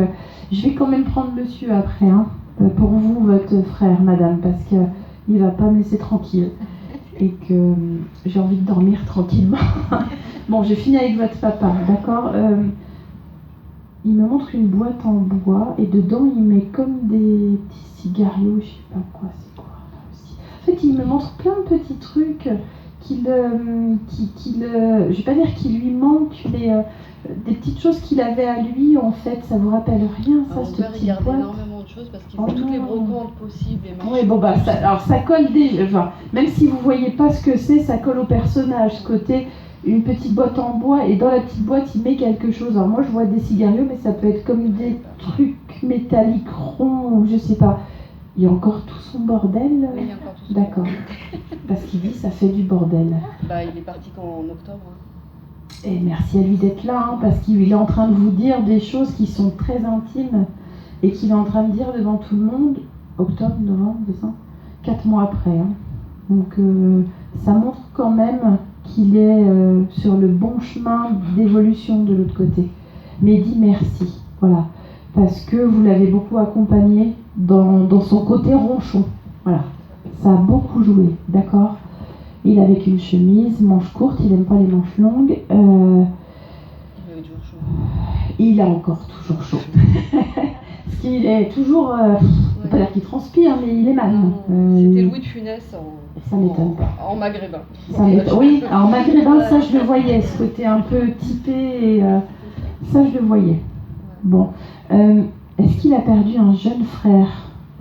je vais quand même prendre monsieur après, hein, pour vous, votre frère, madame, parce qu'il ne va pas me laisser tranquille. Et que j'ai envie de dormir tranquillement. Bon, je finis avec votre papa, d'accord ? Il me montre une boîte en bois et dedans il met comme des petits cigarios, je sais pas quoi, c'est quoi là aussi. En fait, il me montre plein de petits trucs je vais pas dire qu'il lui manque, mais des petites choses qu'il avait à lui, en fait, ça vous rappelle rien, ça, cette petite boîte ? Il garde énormément de choses parce qu'il fait toutes les brocantes possibles. Oui, bon, bah, ça colle déjà, enfin, même si vous voyez pas ce que c'est, ça colle au personnage, ce côté... Une petite boîte en bois et dans la petite boîte il met quelque chose. Alors moi je vois des cigarios mais ça peut être comme des trucs métalliques ronds ou je sais pas. Il y a encore tout son bordel. Oui, il y a encore tout son D'accord. Parce qu'il dit ça fait du bordel. Bah il est parti qu'en octobre. Et merci à lui d'être là hein, parce qu'il est en train de vous dire des choses qui sont très intimes et qu'il est en train de dire devant tout le monde. Octobre, novembre, décembre, 4 mois après. Hein. Donc ça montre quand même qu'il est sur le bon chemin d'évolution de l'autre côté. Mais il dit merci, voilà, parce que vous l'avez beaucoup accompagné dans son côté ronchon, voilà, ça a beaucoup joué, d'accord ? Il est avec une chemise, manches courtes, il n'aime pas les manches longues. Il avait toujours chaud. Il a encore toujours chaud. Parce qu'il est toujours, je ne peux pas dire qu'il transpire, mais il est mal. C'était Louis de Funès ça m'étonne pas. En maghrébin. Oui, en maghrébin, ça je le voyais, ce côté un peu typé, et, ça je le voyais. Bon, est-ce qu'il a perdu un jeune frère ?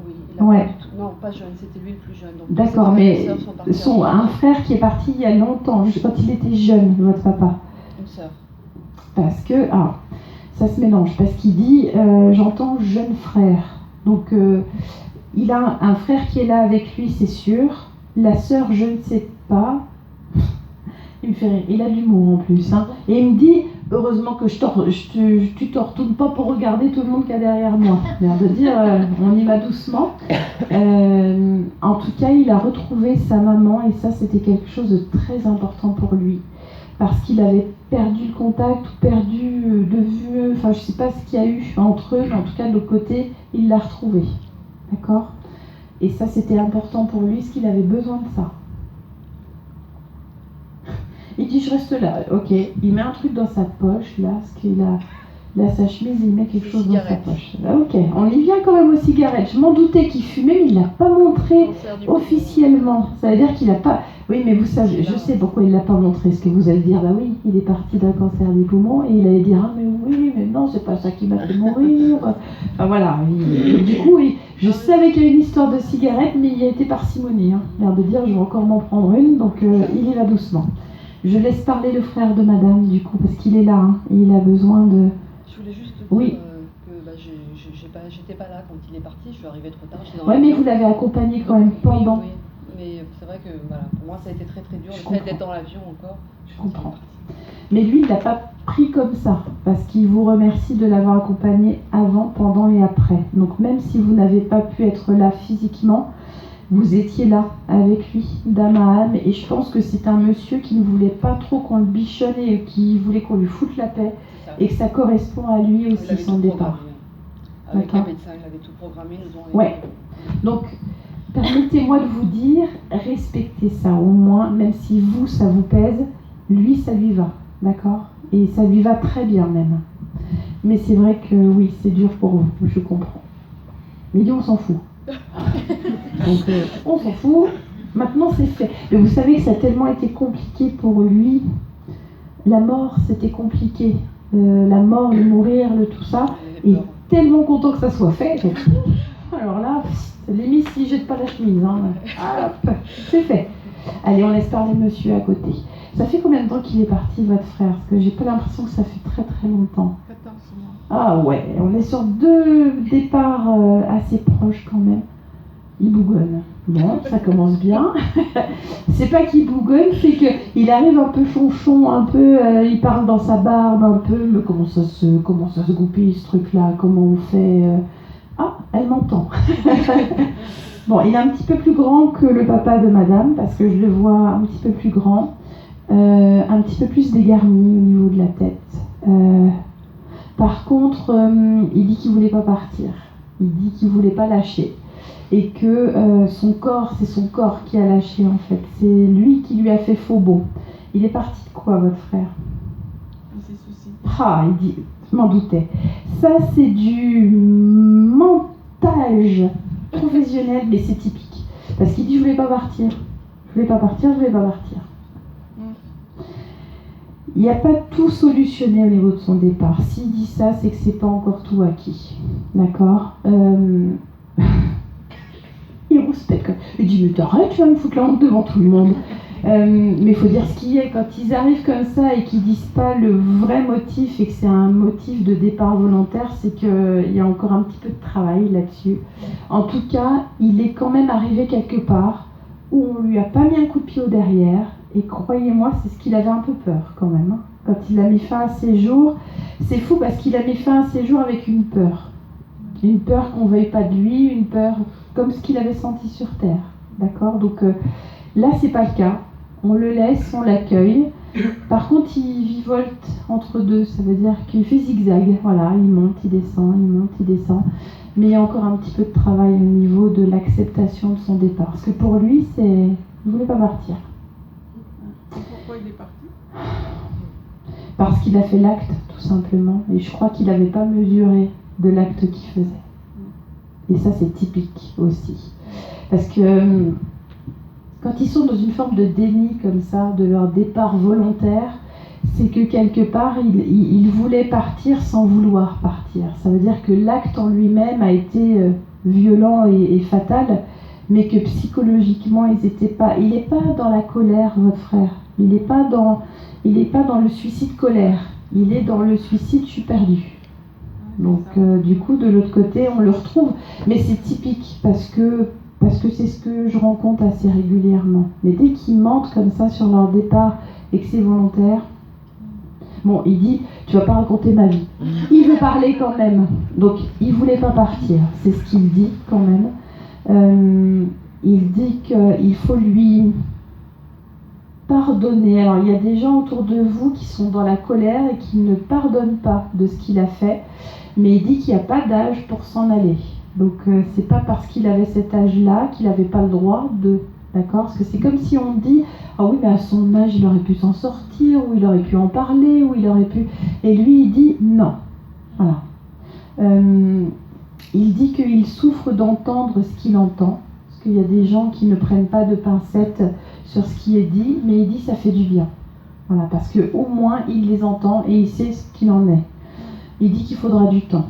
Oui, il a perdu tout. Non, pas jeune, c'était lui le plus jeune. Donc d'accord, mais un frère qui est parti il y a longtemps, quand il était jeune, votre papa. Une sœur. Parce que, ça se mélange, parce qu'il dit, j'entends jeune frère. Donc, il a un frère qui est là avec lui, c'est sûr. La sœur, je ne sais pas. Il me fait rire. Il a de l'humour en plus. Hein. Et il me dit, heureusement que tu te retournes pas pour regarder tout le monde qu'il y a derrière moi. L'air de dire, on y va doucement. En tout cas, il a retrouvé sa maman et ça, c'était quelque chose de très important pour lui. Parce qu'il avait perdu le contact ou perdu de vue. Enfin, je ne sais pas ce qu'il y a eu entre eux, mais en tout cas, de l'autre côté, il l'a retrouvé. D'accord ? Et ça, c'était important pour lui, parce qu'il avait besoin de ça. Il dit, je reste là. Ok, il met un truc dans sa poche, là, parce qu'il a sa chemise et il met quelque chose dans sa Cigarette. poche. Ah, ok, on y vient quand même aux cigarettes. Je m'en doutais qu'il fumait, mais il ne l'a pas montré Cancer du poumon. officiellement. Ça veut dire qu'il n'a pas... Oui, mais vous savez, je sais pourquoi il ne l'a pas montré. Ce que vous allez dire, bah oui, il est parti d'un cancer du poumon et il allait dire, ah mais oui, mais non, c'est pas ça qui m'a fait mourir. Enfin voilà, du coup, je savais qu'il y avait une histoire de cigarette, mais il a été parcimonie. Hein. L'air de dire, je vais encore m'en prendre une, donc il y va doucement. Je laisse parler le frère de madame, du coup, parce qu'il est là, hein, et il a besoin de... Je voulais juste dire Oui. que bah, j'étais pas là quand il est parti, je suis arrivée trop tard. J'étais dans Ouais, mais l'avion. vous l'avez accompagné quand même pendant... Oui, mais c'est vrai que voilà, pour moi ça a été très très dur, Je le comprends. fait d'être dans l'avion encore. Je comprends. Mais lui, il l'a pas pris comme ça, parce qu'il vous remercie de l'avoir accompagné avant, pendant et après. Donc même si vous n'avez pas pu être là physiquement, vous étiez là avec lui, d'âme à âme, et je pense que c'est un monsieur qui ne voulait pas trop qu'on le bichonne et qui voulait qu'on lui foute la paix, C'est ça. et que ça correspond à lui Il aussi, avait son tout départ. programmé. Avec les D'accord. médecins, il avait tout programmé, ils nous ont Ouais. Donc, permettez-moi de vous dire, respectez ça au moins, même si vous, ça vous pèse, lui, ça lui va, d'accord? Et ça lui va très bien même. Mais c'est vrai que oui, c'est dur pour vous, je comprends. Mais lui, on s'en fout. Donc, on s'en fout, maintenant c'est fait. Mais vous savez que ça a tellement été compliqué pour lui. La mort, c'était compliqué. La mort, le mourir, le tout ça. Il Et avait peur. tellement content que ça soit fait. Alors là, limite s'il jette pas la chemise. Hein. Hop, c'est fait. Allez, on laisse parler monsieur à côté. Ça fait combien de temps qu'il est parti, votre frère? Parce que j'ai pas l'impression que ça fait très très longtemps. 14 mois. Ah ouais, on est sur 2 départs assez proches quand même. Il bougonne. Bon, ça commence bien. C'est pas qu'il bougonne, c'est qu'il arrive un peu chonchon, un peu, il parle dans sa barbe un peu, mais comment ça se goupille ce truc-là? Comment on fait Ah, elle m'entend. Bon, il est un petit peu plus grand que le papa de madame, parce que je le vois un petit peu plus grand, un petit peu plus dégarni au niveau de la tête. Par contre, il dit qu'il voulait pas partir. Il dit qu'il voulait pas lâcher. Et que son corps, c'est son corps qui a lâché en fait. C'est lui qui lui a fait faux bond. Il est parti de quoi, votre frère? Ses soucis. Ah, il dit, je m'en doutais. Ça, c'est du montage professionnel, mais c'est typique. Parce qu'il dit, je voulais pas partir. Je voulais pas partir, je voulais pas partir. Il n'y a pas tout solutionné au niveau de son départ. S'il dit ça, c'est que c'est pas encore tout acquis. D'accord Il rouspète quand même. Il dit, mais t'arrêtes, tu vas me foutre la honte devant tout le monde. Mais il faut dire ce qu'il y a. Quand ils arrivent comme ça et qu'ils disent pas le vrai motif et que c'est un motif de départ volontaire, c'est qu'il y a encore un petit peu de travail là-dessus. En tout cas, il est quand même arrivé quelque part où on lui a pas mis un coup de pied au derrière. Et croyez-moi, c'est ce qu'il avait un peu peur quand même. Hein. Quand il a mis fin à ses jours, c'est fou parce qu'il a mis fin à ses jours avec une peur. Une peur qu'on ne veuille pas de lui, une peur comme ce qu'il avait senti sur Terre. D'accord? Donc là, c'est pas le cas. On le laisse, on l'accueille. Par contre, il vivolte entre deux. Ça veut dire qu'il fait zigzag. Voilà, il monte, il descend, il monte, il descend. Mais il y a encore un petit peu de travail au niveau de l'acceptation de son départ. Parce que pour lui, c'est... il ne voulait pas partir. Pourquoi il est parti? Parce qu'il a fait l'acte, tout simplement. Et je crois qu'il n'avait pas mesuré de l'acte qu'il faisait. Et ça, c'est typique aussi. Parce que quand ils sont dans une forme de déni comme ça, de leur départ volontaire, c'est que quelque part, ils voulaient partir sans vouloir partir. Ça veut dire que l'acte en lui-même a été violent et fatal, mais que psychologiquement, ils étaient pas... Il n'est pas dans la colère, votre frère. Il n'est pas dans le suicide colère. Il est dans le suicide je suis perdu. Donc du coup, de l'autre côté, on le retrouve. Mais c'est typique parce que c'est ce que je rencontre assez régulièrement. Mais dès qu'ils mentent comme ça sur leur départ et que c'est volontaire, bon, il dit, tu vas pas raconter ma vie. Il veut parler quand même. Donc, il voulait pas partir. C'est ce qu'il dit quand même. Il dit qu'il faut lui pardonner. Alors, il y a des gens autour de vous qui sont dans la colère et qui ne pardonnent pas de ce qu'il a fait. Mais il dit qu'il n'y a pas d'âge pour s'en aller. Donc, c'est pas parce qu'il avait cet âge-là qu'il n'avait pas le droit de... D'accord? Parce que c'est comme si on dit « Ah oui, mais à son âge, il aurait pu s'en sortir, ou il aurait pu en parler, ou il aurait pu... » Et lui, il dit « Non. Voilà. Il dit qu'il souffre d'entendre ce qu'il entend, parce qu'il y a des gens qui ne prennent pas de pincettes sur ce qui est dit, mais il dit ça fait du bien. Voilà, parce qu'au moins il les entend et il sait ce qu'il en est. Il dit qu'il faudra du temps.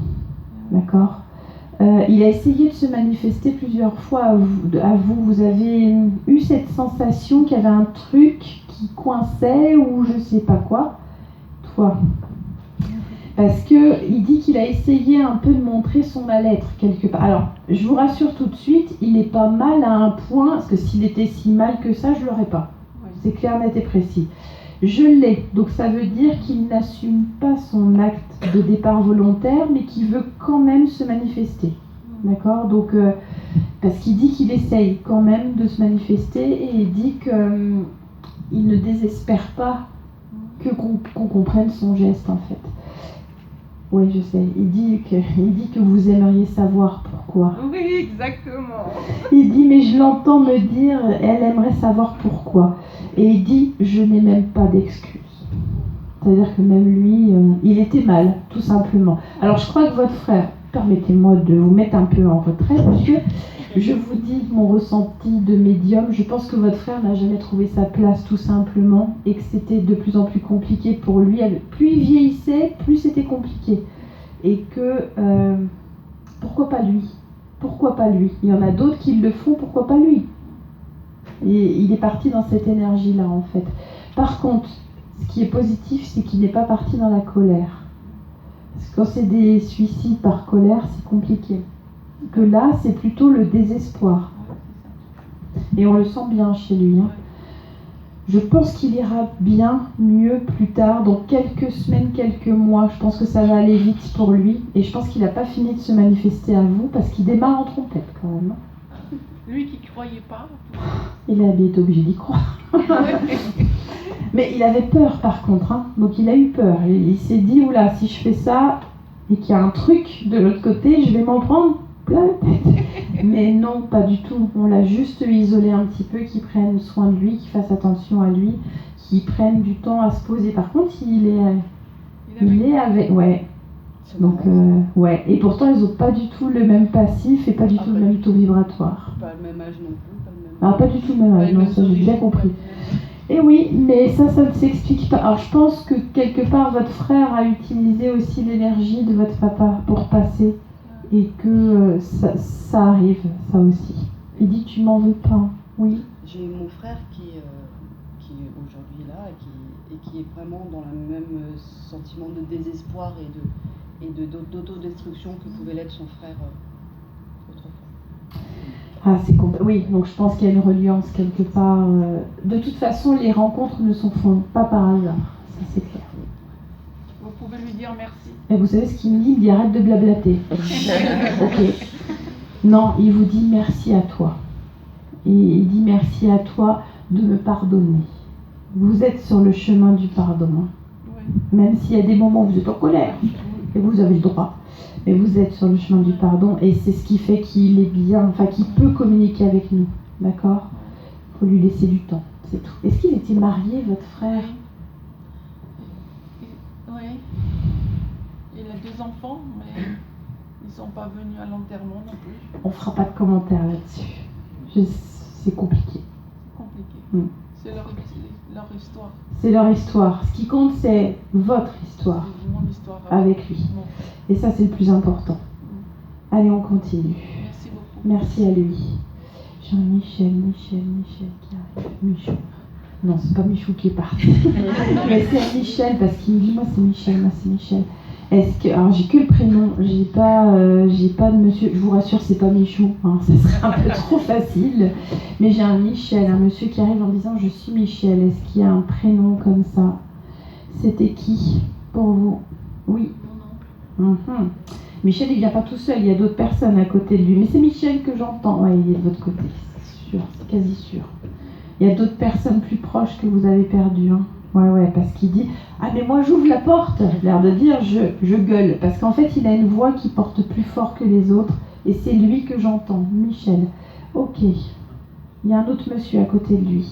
D'accord ? Il a essayé de se manifester plusieurs fois à vous. Vous avez eu cette sensation qu'il y avait un truc qui coinçait ou je sais pas quoi. Toi. Parce qu'il dit qu'il a essayé un peu de montrer son mal-être quelque part. Alors, je vous rassure tout de suite, il n'est pas mal à un point, parce que s'il était si mal que ça, je ne l'aurais pas. C'est clair, net et précis. Je l'ai, donc ça veut dire qu'il n'assume pas son acte de départ volontaire, mais qu'il veut quand même se manifester. D'accord ? Donc, parce qu'il dit qu'il essaye quand même de se manifester, et il dit qu'il ne désespère pas qu'on comprenne son geste, en fait. Oui, je sais. Il dit que vous aimeriez savoir pourquoi. Oui, exactement. Il dit, mais je l'entends me dire, elle aimerait savoir pourquoi. Et il dit, je n'ai même pas d'excuses. C'est-à-dire que même lui, il était mal, tout simplement. Alors, je crois que votre frère, permettez-moi de vous mettre un peu en retrait, parce que je vous dis mon ressenti de médium. Je pense que votre frère n'a jamais trouvé sa place, tout simplement, et que c'était de plus en plus compliqué pour lui. Plus il vieillissait, plus c'était compliqué. Et que, pourquoi pas lui ? Pourquoi pas lui ? Il y en a d'autres qui le font, pourquoi pas lui ? Et il est parti dans cette énergie-là, en fait. Par contre, ce qui est positif, c'est qu'il n'est pas parti dans la colère. Parce que quand c'est des suicides par colère, c'est compliqué. Que là, c'est plutôt le désespoir. Et on le sent bien chez lui. Hein. Je pense qu'il ira bien mieux plus tard, dans quelques semaines, quelques mois. Je pense que ça va aller vite pour lui. Et je pense qu'il n'a pas fini de se manifester à vous, parce qu'il démarre en trompette quand même. Lui qui ne croyait pas. Il a été obligé d'y croire. Mais il avait peur par contre. Hein. Donc il a eu peur. Il s'est dit, oula, si je fais ça et qu'il y a un truc de l'autre côté, je vais m'en prendre plein la tête. Mais non, pas du tout. On l'a juste isolé un petit peu, qu'il prenne soin de lui, qu'il fasse attention à lui, qu'il prenne du temps à se poser. Par contre, il est avec... Ouais. Donc, ouais. Et pourtant, ils n'ont pas du tout le même passif et pas du tout le même taux vibratoire. Pas le même âge non plus. Pas le même... Ah, pas du tout le même âge, non, ça j'ai bien compris. Et oui, mais ça ne s'explique pas. Alors je pense que quelque part votre frère a utilisé aussi l'énergie de votre papa pour passer et que ça arrive, ça aussi. Il dit tu m'en veux pas, oui. J'ai mon frère qui est aujourd'hui là et qui est vraiment dans le même sentiment de désespoir et d'autodestruction que pouvait l'être son frère autrefois. Ah, oui, donc je pense qu'il y a une reliance quelque part. De toute façon, les rencontres ne se font pas par hasard, ça c'est clair. Vous pouvez lui dire merci. Et vous savez ce qu'il me dit ? Il dit arrête de blablater. Ok. Non, il vous dit merci à toi. Et il dit merci à toi de me pardonner. Vous êtes sur le chemin du pardon. Hein. Oui. Même s'il y a des moments où vous êtes en colère, et vous avez le droit. Mais vous êtes sur le chemin du pardon et c'est ce qui fait qu'il est bien, enfin qu'il peut communiquer avec nous, d'accord ? Il faut lui laisser du temps, c'est tout. Est-ce qu'il était marié, votre frère ? Oui. Il a 2 enfants, mais ils ne sont pas venus à l'enterrement non plus. On fera pas de commentaires là-dessus. C'est compliqué. C'est compliqué. C'est leur histoire. C'est leur histoire. Ce qui compte, c'est votre histoire. C'est mon histoire avec lui. Et ça, c'est le plus important. Allez, on continue. Merci beaucoup. Merci à lui. Jean-Michel qui arrive. Michou. Non, c'est pas Michou qui est parti. Mais c'est Michel, parce qu'il me dit, moi c'est Michel. Alors j'ai que le prénom, j'ai pas de monsieur, je vous rassure, c'est pas Michou, hein, ça serait un peu trop facile. Mais j'ai un Michel, un monsieur qui arrive en disant je suis Michel. Est-ce qu'il y a un prénom comme ça ? C'était qui pour vous ? Oui. Mon oncle. Michel, il vient pas tout seul, il y a d'autres personnes à côté de lui. Mais c'est Michel que j'entends. Ouais, il est de votre côté, c'est sûr, c'est quasi sûr. Il y a d'autres personnes plus proches que vous avez perdues. Hein. Ouais, parce qu'il dit « Ah mais moi j'ouvre la porte !» L'air de dire je gueule. Parce qu'en fait, il a une voix qui porte plus fort que les autres. Et c'est lui que j'entends, Michel. Ok. Il y a un autre monsieur à côté de lui.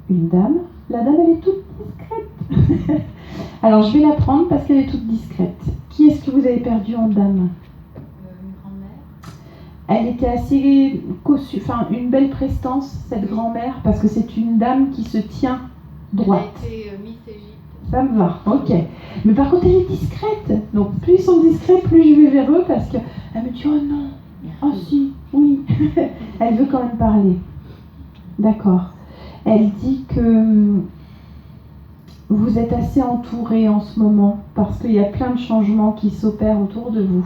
Une dame. La dame, elle est toute discrète. Alors, je vais la prendre parce qu'elle est toute discrète. Qui est-ce que vous avez perdu en dame? Une grand-mère. Elle était assez cossue, enfin une belle prestance, cette grand-mère, parce que c'est une dame qui se tient droite. Elle a été Miss Égypte. Ça me va, ok. Mais par contre, elle est discrète. Donc, plus ils sont discrets, plus je vais vers eux parce qu'elle me dit oh non, oh si, oui. Elle veut quand même parler. D'accord. Elle dit que vous êtes assez entouré en ce moment parce qu'il y a plein de changements qui s'opèrent autour de vous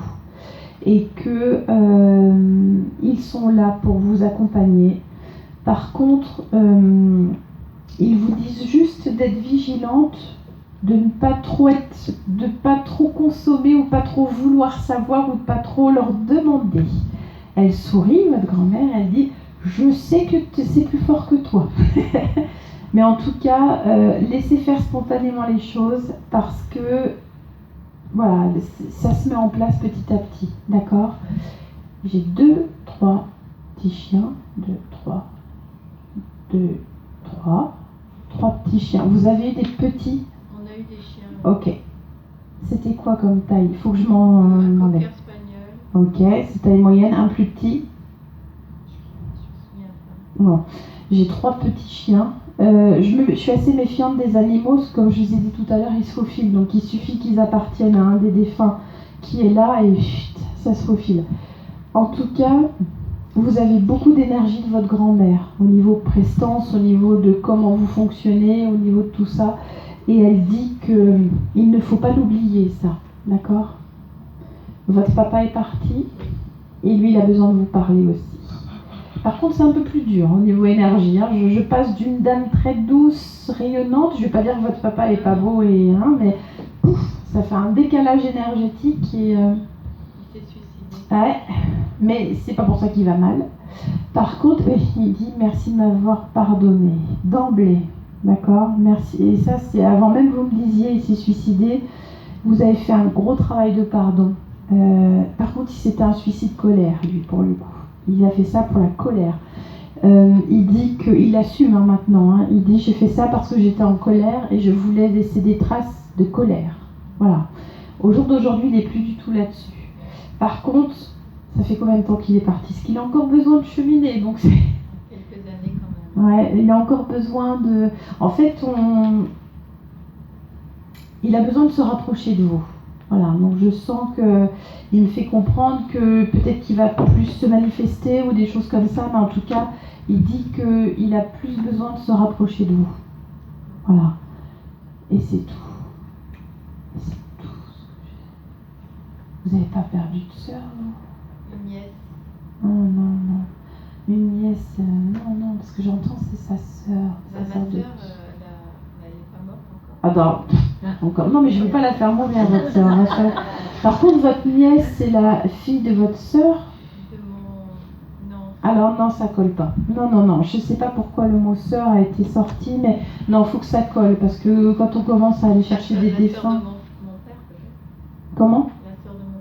et que ils sont là pour vous accompagner. Par contre, ils vous disent juste d'être vigilante, de ne pas trop consommer ou pas trop vouloir savoir ou de pas trop leur demander. Elle sourit, votre grand-mère, elle dit je sais que c'est plus fort que toi. Mais en tout cas, laissez faire spontanément les choses parce que voilà, ça se met en place petit à petit, d'accord? J'ai 2, 3 petits chiens, 2, 3, 3 petits chiens. Vous avez des petits? On a eu des chiens. Ok. C'était quoi comme taille? Il faut que je m'en Un demande. cocker spaniel. Ok, c'est taille moyenne, un plus petit. Je me souviens pas. Non. J'ai 3 petits chiens. Je suis assez méfiante des animaux, comme je vous ai dit tout à l'heure, ils se faufilent. Donc il suffit qu'ils appartiennent à un des défunts qui est là et chut, ça se faufile. En tout cas, vous avez beaucoup d'énergie de votre grand-mère au niveau prestance, au niveau de comment vous fonctionnez, au niveau de tout ça. Et elle dit qu'il ne faut pas l'oublier, ça. D'accord? Votre papa est parti et lui, il a besoin de vous parler aussi. Par contre, c'est un peu plus dur au niveau énergie. Hein. Je passe d'une dame très douce, rayonnante. Je ne vais pas dire que votre papa n'est pas beau, mais pouf, ça fait un décalage énergétique. Et, Il s'est suicidé. ouais, mais c'est pas pour ça qu'il va mal. Par contre, il dit merci de m'avoir pardonné d'emblée. D'accord? Merci. Et ça, c'est avant même que vous me disiez il s'est suicidé. Vous avez fait un gros travail de pardon. Par contre, c'était un suicide colère, lui, pour le coup. Il a fait ça pour la colère. Il dit qu'il assume maintenant. Hein. Il dit j'ai fait ça parce que j'étais en colère et je voulais laisser des traces de colère. Voilà. Au jour d'aujourd'hui, il n'est plus du tout là-dessus. Par contre, ça fait combien de temps qu'il est parti? Est-ce qu'il a encore besoin de cheminer? Donc c'est... Quelques années quand même. Ouais, il a encore besoin de... En fait, il a besoin de se rapprocher de vous. Voilà, donc je sens qu'il me fait comprendre que peut-être qu'il va plus se manifester ou des choses comme ça, mais en tout cas, il dit qu'il a plus besoin de se rapprocher de vous. Voilà. Et c'est tout. C'est tout ce que j'ai. Vous n'avez pas perdu de sœur, vous? Une nièce. Non. Une nièce, non, parce que j'entends c'est sa sœur. Ma Sa sœur sœur, de... elle n'est pas morte encore. Attends, encore. Non, mais je ne veux pas la faire mourir, votre sœur. Par contre, votre nièce, c'est la fille de votre sœur? De mon... Non. Alors, non, ça colle pas. Non. Je ne sais pas pourquoi le mot sœur a été sorti, mais non, il faut que ça colle, parce que quand on commence à aller chercher des défunts... La sœur de mon père, peut-être. Comment? La sœur de mon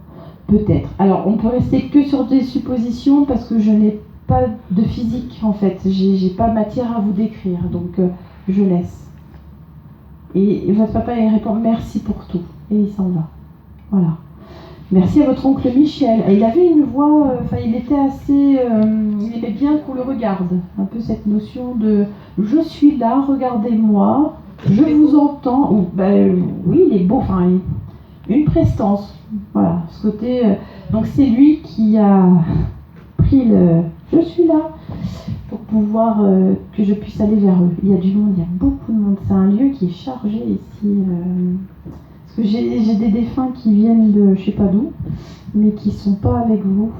père. Peut-être. Alors, on peut rester que sur des suppositions, parce que je n'ai pas de physique, en fait. J'ai pas matière à vous décrire, donc je laisse. Et votre papa, il répond merci pour tout. Et il s'en va. Voilà. Merci à votre oncle Michel. Et il avait une voix, il était assez... il aimait bien qu'on le regarde. Un peu cette notion de je suis là, regardez-moi, je vous entends. Oui, il est beau. Une prestance. Voilà, ce côté... donc c'est lui qui a pris le je suis là pour pouvoir que je puisse aller vers eux. Il y a du monde, il y a beaucoup de monde. C'est un lieu qui est chargé ici. Parce que j'ai des défunts qui viennent de je sais pas d'où, mais qui sont pas avec vous.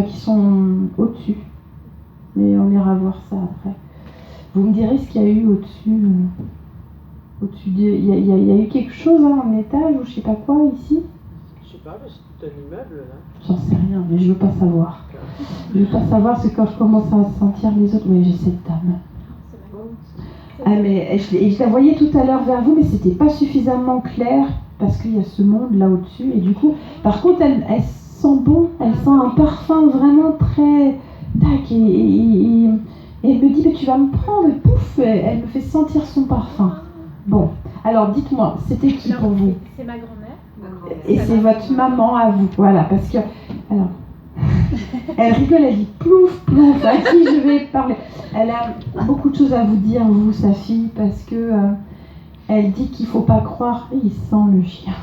Qui sont au-dessus. Mais on ira voir ça après. Vous me direz ce qu'il y a eu au-dessus. Il y a eu quelque chose, un étage ou je sais pas quoi ici. Je sais pas, mais c'est un immeuble là. J'en sais rien, mais je veux pas savoir. Je veux pas savoir, c'est quand je commence à sentir les autres. Oui, j'ai cette dame. Mais je la voyais tout à l'heure vers vous, mais c'était pas suffisamment clair parce qu'il y a ce monde là au-dessus. Et du coup, par contre, elle sent bon, elle sent un parfum vraiment très tac. Et elle me dit, mais tu vas me prendre. Et pouf, elle me fait sentir son parfum. Alors dites-moi, c'était qui pour vous? C'est ma grand-mère. Et c'est votre maman à vous, voilà, parce que... Alors, elle rigole, elle dit plouf, plouf, à qui je vais parler? Elle a beaucoup de choses à vous dire, vous, sa fille, parce que elle dit qu'il ne faut pas croire... Et il sent le chien,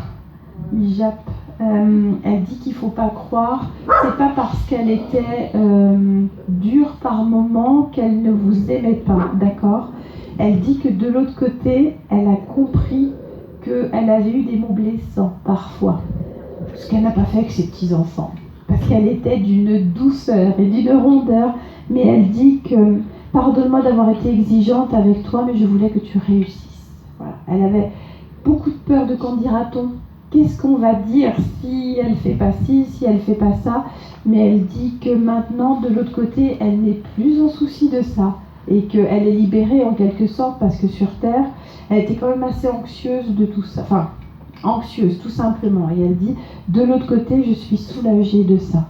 il jappe. Elle dit qu'il ne faut pas croire, c'est pas parce qu'elle était dure par moments qu'elle ne vous aimait pas, d'accord? Elle dit que de l'autre côté, elle a compris qu'elle avait eu des mots blessants parfois, ce qu'elle n'a pas fait avec ses petits-enfants, parce qu'elle était d'une douceur et d'une rondeur, mais elle dit que pardonne-moi d'avoir été exigeante avec toi, mais je voulais que tu réussisses. Voilà. Elle avait beaucoup de peur de qu'en dira-t-on. Qu'est-ce qu'on va dire si elle fait pas ci, si elle fait pas ça? Mais elle dit que maintenant, de l'autre côté, elle n'est plus en souci de ça et qu'elle est libérée en quelque sorte parce que sur Terre, elle était quand même assez anxieuse de tout ça. Enfin, anxieuse tout simplement. Et elle dit, de l'autre côté, je suis soulagée de ça.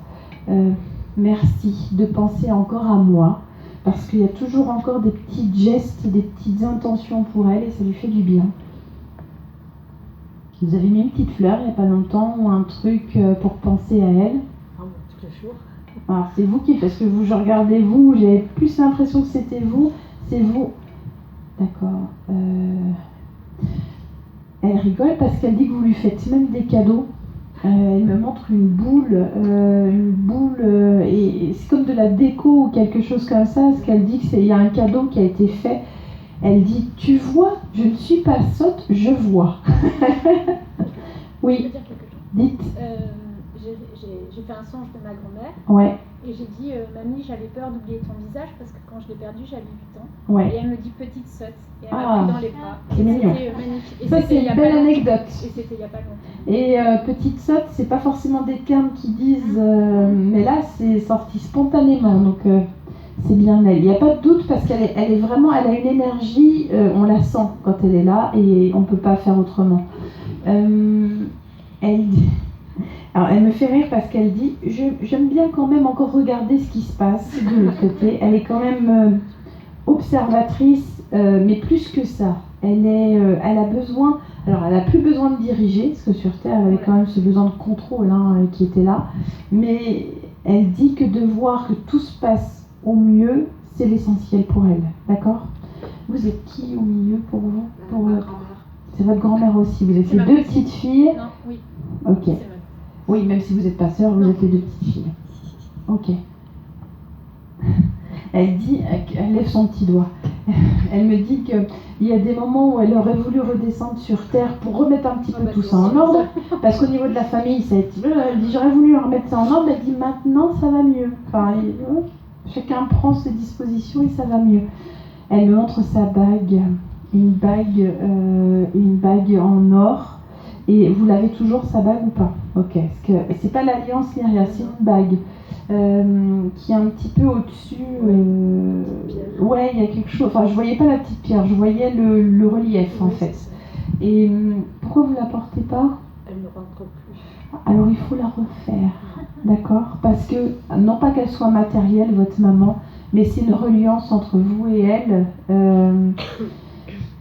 Merci de penser encore à moi parce qu'il y a toujours encore des petits gestes et des petites intentions pour elle et ça lui fait du bien. Vous avez mis une petite fleur il n'y a pas longtemps ou un truc pour penser à elle? Tous les jours. Alors c'est vous qui, parce que je regardais vous, j'avais plus l'impression que c'était vous, c'est vous. D'accord. Elle rigole parce qu'elle dit que vous lui faites même des cadeaux. Elle me montre une boule et c'est comme de la déco ou quelque chose comme ça, parce qu'elle dit qu'il y a un cadeau qui a été fait. Elle dit, tu vois, je ne suis pas sotte, je vois. Oui, Je peux dire quelque chose. dites. J'ai fait un songe de ma grand-mère. Ouais, Et j'ai dit, mamie, j'avais peur d'oublier ton visage parce que quand je l'ai perdu, j'avais 8 ans. ouais. Et elle me dit petite sotte. Et elle Ah, m'a pris dans les bras. c'est Et mignon. c'était magnifique. Et Ça, c'était c'est il y a une pas belle longtemps. anecdote. Et c'était il n'y a pas longtemps. Et petite sotte, c'est pas forcément des termes qui disent, mais là, c'est sorti spontanément, donc c'est bien elle. Il n'y a pas de doute parce qu'elle est vraiment, elle a une énergie, on la sent quand elle est là et on ne peut pas faire autrement. Alors, elle me fait rire parce qu'elle dit, j'aime bien quand même encore regarder ce qui se passe de l'autre côté. Elle est quand même observatrice, mais plus que ça. Elle a besoin, alors elle n'a plus besoin de diriger, parce que sur Terre, elle avait quand même ce besoin de contrôle qui était là. Mais elle dit que de voir que tout se passe au mieux, c'est l'essentiel pour elle. D'accord? Vous êtes qui au milieu pour vous? C'est votre grand-mère aussi. Vous êtes les deux petites filles? Non, oui. Ok. C'est ma- Oui, même si vous n'êtes pas sœur, vous êtes les deux petites filles. Ok. Elle dit, elle lève son petit doigt. Elle me dit qu'il y a des moments où elle aurait voulu redescendre sur Terre pour remettre un petit peu tout ça en ordre. Parce qu'au niveau de la famille, ça a été... Elle dit, j'aurais voulu remettre ça en ordre. Elle dit, maintenant, ça va mieux. Enfin, chacun prend ses dispositions et ça va mieux. Elle me montre sa bague. Une bague en or. Et vous l'avez toujours, sa bague ou pas? Ok, parce que c'est pas l'alliance ni rien, c'est une bague qui est un petit peu au-dessus. Ouais, il y a quelque chose. Enfin, je voyais pas la petite pierre, je voyais le relief en fait. Et pourquoi vous la portez pas? Elle ne rentre plus. Alors il faut la refaire, d'accord? Parce que, non pas qu'elle soit matérielle, votre maman, mais c'est une reliance entre vous et elle.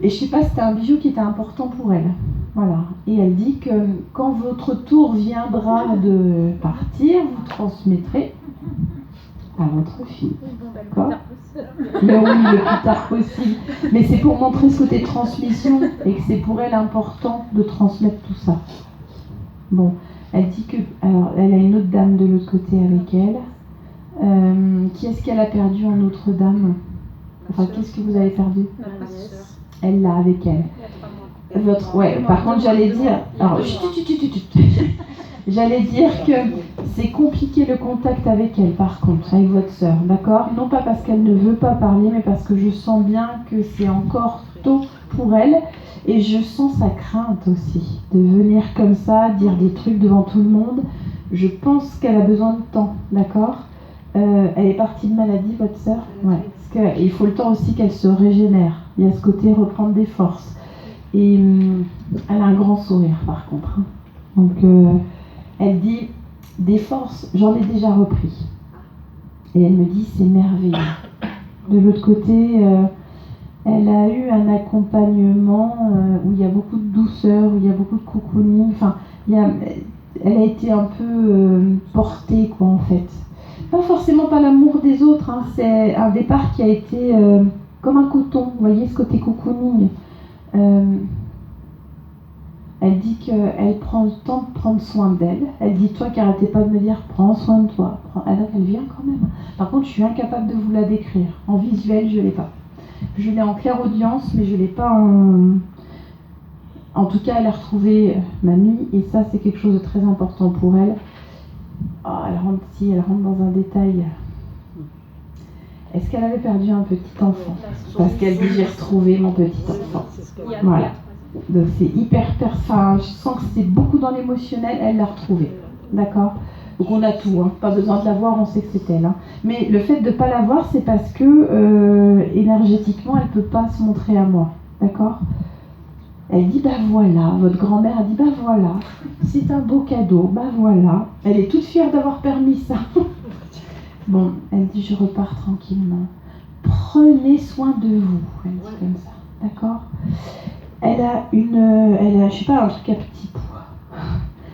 Et je sais pas, c'était un bijou qui était important pour elle. Voilà. Et elle dit que quand votre tour viendra de partir, vous transmettrez à votre fille. Oui, bon, bah, le Quoi? plus tard possible. Mais oui, le plus tard possible. Mais c'est pour montrer ce côté transmission et que c'est pour elle important de transmettre tout ça. Bon, elle dit que... Alors, elle a une autre dame de l'autre côté avec elle. Qui est-ce qu'elle a perdu en autre dame? Enfin, qu'est-ce que vous avez perdu? Ma sœur. Elle l'a avec elle. Il y a 3 mois. Ouais, par contre, j'allais dire... Alors, j'allais dire que c'est compliqué le contact avec elle, par contre, avec votre sœur, d'accord? Non pas parce qu'elle ne veut pas parler, mais parce que je sens bien que c'est encore tôt pour elle. Et je sens sa crainte aussi, de venir comme ça, dire des trucs devant tout le monde. Je pense qu'elle a besoin de temps, d'accord? Elle est partie de maladie, votre sœur? Ouais, parce qu'il faut le temps aussi qu'elle se régénère. Il y a ce côté reprendre des forces. Et elle a un grand sourire, par contre. Hein. Donc, elle dit, des forces, j'en ai déjà repris. Et elle me dit, c'est merveilleux. De l'autre côté, Elle a eu un accompagnement où il y a beaucoup de douceur, où il y a beaucoup de cocooning. Enfin, elle a été un peu portée, quoi, en fait. Pas forcément par l'amour des autres, hein. C'est un départ qui a été comme un coton. Vous voyez ce côté cocooning. Elle dit qu'elle prend le temps de prendre soin d'elle. Elle dit, toi qui arrêtez pas de me dire, prends soin de toi. Alors elle vient quand même. Par contre, je suis incapable de vous la décrire. En visuel, je l'ai pas. Je l'ai en clairaudience, mais je l'ai pas en... En tout cas, elle a retrouvé mamie, et ça, c'est quelque chose de très important pour elle. Oh, elle rentre dans un détail. Est-ce qu'elle avait perdu un petit enfant? Parce qu'elle dit, j'ai retrouvé mon petit enfant. Voilà. Donc c'est hyper je sens que c'est beaucoup dans l'émotionnel, elle l'a retrouvé. D'accord? Donc on a tout, hein. Pas besoin de la voir, on sait que c'est elle. Hein. Mais le fait de ne pas la voir, c'est parce que énergétiquement, elle ne peut pas se montrer à moi. D'accord? Elle dit, bah voilà, votre grand-mère a dit, bah voilà, c'est un beau cadeau, bah voilà. Elle est toute fière d'avoir permis ça. Bon, elle dit, je repars tranquillement. Prenez soin de vous, elle dit comme ça. D'accord? Elle a, je sais pas, un truc à petit pois.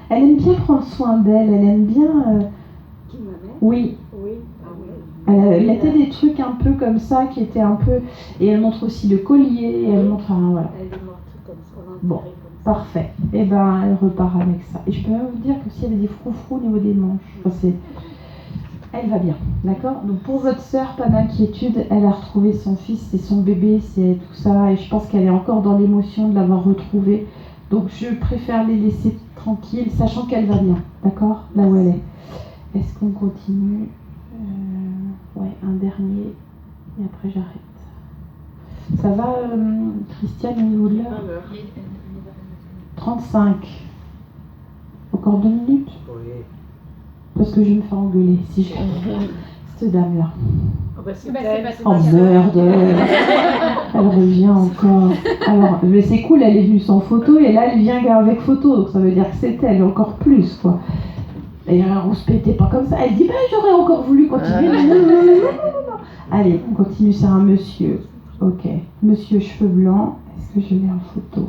Elle aime bien prendre soin d'elle, elle aime bien... Qui, ma mère? Oui. Oui. Ah oui. Elle mettait des trucs un peu comme ça, qui étaient un peu... Et elle montre aussi le collier, elle montre... Enfin, voilà. Elle le montre comme ça. Bon, parfait. Et ben, elle repart avec ça. Et je peux même vous dire que s'il y avait des froufrous au niveau des manches, enfin, elle va bien, d'accord? Donc pour votre sœur, pas d'inquiétude, elle a retrouvé son fils, c'est son bébé, c'est tout ça, et je pense qu'elle est encore dans l'émotion de l'avoir retrouvé. Donc je préfère les laisser tranquilles, sachant qu'elle va bien, d'accord? Là où elle est. Est-ce qu'on continue? Ouais, un dernier, et après j'arrête. Ça va, Christiane, au niveau de l'heure? 35. Encore 2 minutes? Oui. Parce que je vais me faire engueuler si je... Cette dame-là. Oh, bah, c'est Oh merde. Elle revient encore. Alors, mais c'est cool, elle est venue sans photo et là elle vient avec photo, donc ça veut dire que c'est elle, encore plus quoi. Et on se pétait pas comme ça. Elle dit, bah j'aurais encore voulu continuer. Non. Allez, on continue, c'est un monsieur. Ok. Monsieur cheveux blancs. Est-ce que je l'ai en photo?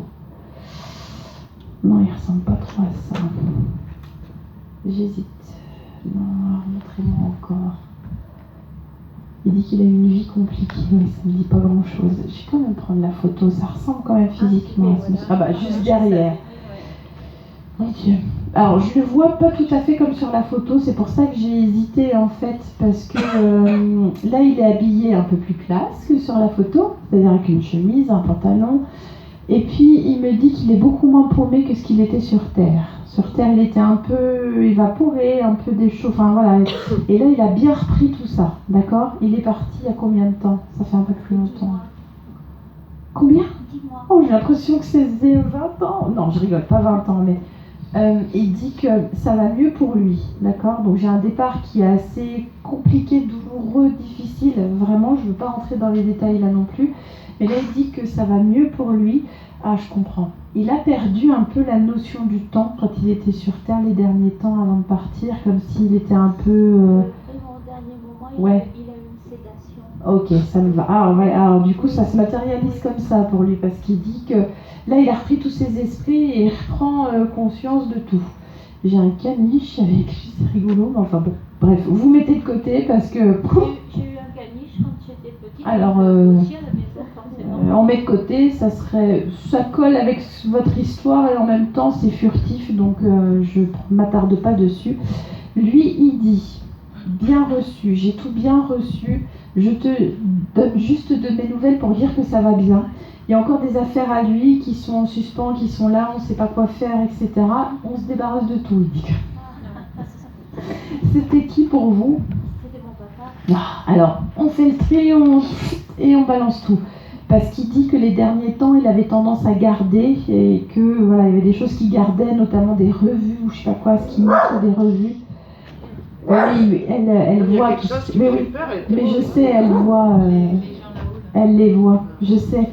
Non, il ressemble pas trop à ça. J'hésite. Non, montrez-moi encore. Il dit qu'il a une vie compliquée, mais ça ne me dit pas grand-chose. Je vais quand même prendre la photo, ça ressemble quand même physiquement à ce monsieur. Ah bah, juste derrière. Mon Dieu. Alors, je le vois pas tout à fait comme sur la photo, c'est pour ça que j'ai hésité en fait, parce que là, il est habillé un peu plus classe que sur la photo, c'est-à-dire avec une chemise, un pantalon, et puis il me dit qu'il est beaucoup moins paumé que ce qu'il était sur Terre. Sur Terre, il était un peu évaporé, un peu déchauffé, enfin voilà. Et là, il a bien repris tout ça, d'accord? Il est parti il y a combien de temps? Ça fait un peu plus longtemps. Combien? 10 mois. Oh, j'ai l'impression que c'est 20 ans. Non, je rigole, pas 20 ans, mais il dit que ça va mieux pour lui, d'accord? Donc j'ai un départ qui est assez compliqué, douloureux, difficile. Vraiment, je ne veux pas rentrer dans les détails là non plus. Mais là, il dit que ça va mieux pour lui. Ah, je comprends. Il a perdu un peu la notion du temps quand il était sur Terre les derniers temps avant de partir, comme s'il était un peu... Vraiment au dernier moment, il a une sédation. Ok, ça me va. Ah, ouais, alors du coup, ça se matérialise comme ça pour lui, parce qu'il dit que là, il a repris tous ses esprits et il reprend conscience de tout. J'ai un caniche avec lui, c'est rigolo, mais enfin bon. Bref, vous mettez de côté parce que... J'ai eu un caniche quand j'étais petite. Alors, aussi à la maison, forcément. on met de côté, ça colle avec votre histoire et en même temps c'est furtif, donc je ne m'attarde pas dessus. Lui, il dit, bien reçu, j'ai tout bien reçu, je te donne juste de mes nouvelles pour dire que ça va bien. Il y a encore des affaires à lui qui sont en suspens, qui sont là, on ne sait pas quoi faire, etc. On se débarrasse de tout, il dit. C'était qui pour vous? C'était mon papa. Alors, on fait le tri et on balance tout. Parce qu'il dit que les derniers temps, il avait tendance à garder et que voilà, il y avait des choses qu'il gardait, notamment des revues ou je sais pas quoi, ce qu'il montre des revues. Oui, elle voit tout ça. Mais oui, mais je sais, elle voit, elle les voit, je sais.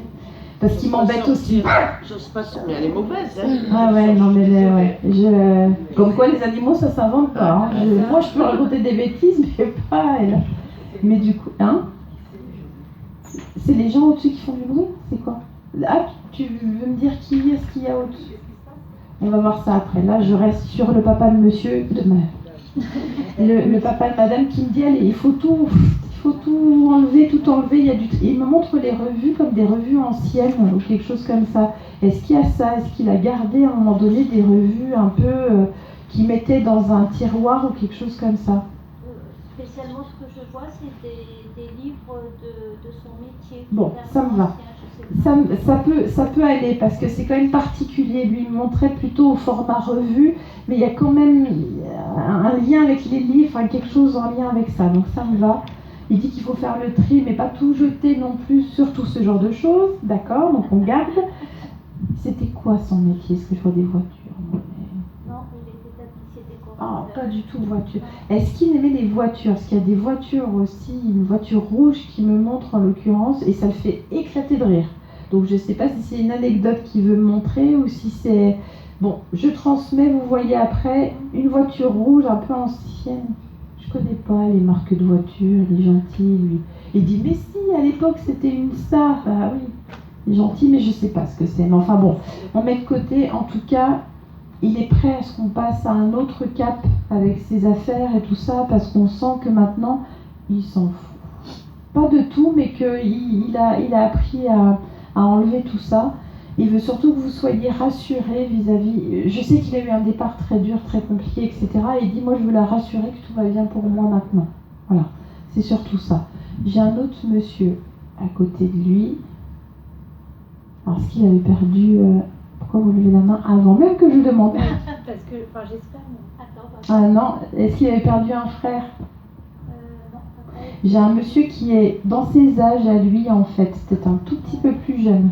Parce qu'il m'embête aussi. J'ose pas ça, mais elle est mauvaise. Hein. Ah ouais, non mais comme quoi les animaux ça s'invente pas. Hein. Moi je peux raconter des bêtises, mais pas elle. Mais du coup, hein? C'est les gens au-dessus qui font du bruit? C'est quoi? Ah, tu veux me dire qui est-ce qu'il y a au-dessus? On va voir ça après. Là, je reste sur le papa de monsieur, le papa de madame qui me dit allez, il faut tout enlever, tout enlever. Il me montre les revues comme des revues anciennes ou quelque chose comme ça. Est-ce qu'il y a ça? Est-ce qu'il a gardé à un moment donné des revues un peu qu'il mettait dans un tiroir ou quelque chose comme ça? Spécialement, ce que je vois, c'est des livres de son métier. Bon, ça me va. Ça peut aller parce que c'est quand même particulier. Lui, il me montrait plutôt au format revue, mais il y a quand même un lien avec les livres, enfin, quelque chose en lien avec ça. Donc ça me va. Il dit qu'il faut faire le tri, mais pas tout jeter non plus, surtout ce genre de choses. D'accord, donc on garde. C'était quoi son métier? Est-ce que je vois des voitures? Non, il était tapissier décorateur. Ah, pas du tout voiture. Est-ce qu'il aimait les voitures? Parce qu'il y a des voitures aussi, une voiture rouge qui me montre en l'occurrence, et ça le fait éclater de rire. Donc je ne sais pas si c'est une anecdote qu'il veut me montrer ou si c'est... Bon, je transmets, vous voyez après, une voiture rouge un peu ancienne. Je ne connais pas les marques de voitures, il est gentil, lui. Il dit, mais si, à l'époque c'était une star. Ah oui, il est gentil, mais je ne sais pas ce que c'est. Mais enfin bon, on met de côté, en tout cas... Il est prêt à ce qu'on passe à un autre cap avec ses affaires et tout ça, parce qu'on sent que maintenant, il s'en fout. Pas de tout, mais qu'il a appris à enlever tout ça. Il veut surtout que vous soyez rassurés vis-à-vis... Je sais qu'il a eu un départ très dur, très compliqué, etc. Et il dit, moi, je veux la rassurer que tout va bien pour moi maintenant. Voilà, c'est surtout ça. J'ai un autre monsieur à côté de lui. Alors, est-ce qu'il avait perdu... Pourquoi vous levez la main avant même que je demande? Parce que, enfin, j'espère, mais... Ah non, est-ce qu'il avait perdu un frère? Non, pas vrai. J'ai un monsieur qui est dans ses âges à lui, en fait. C'était un tout petit peu plus jeune.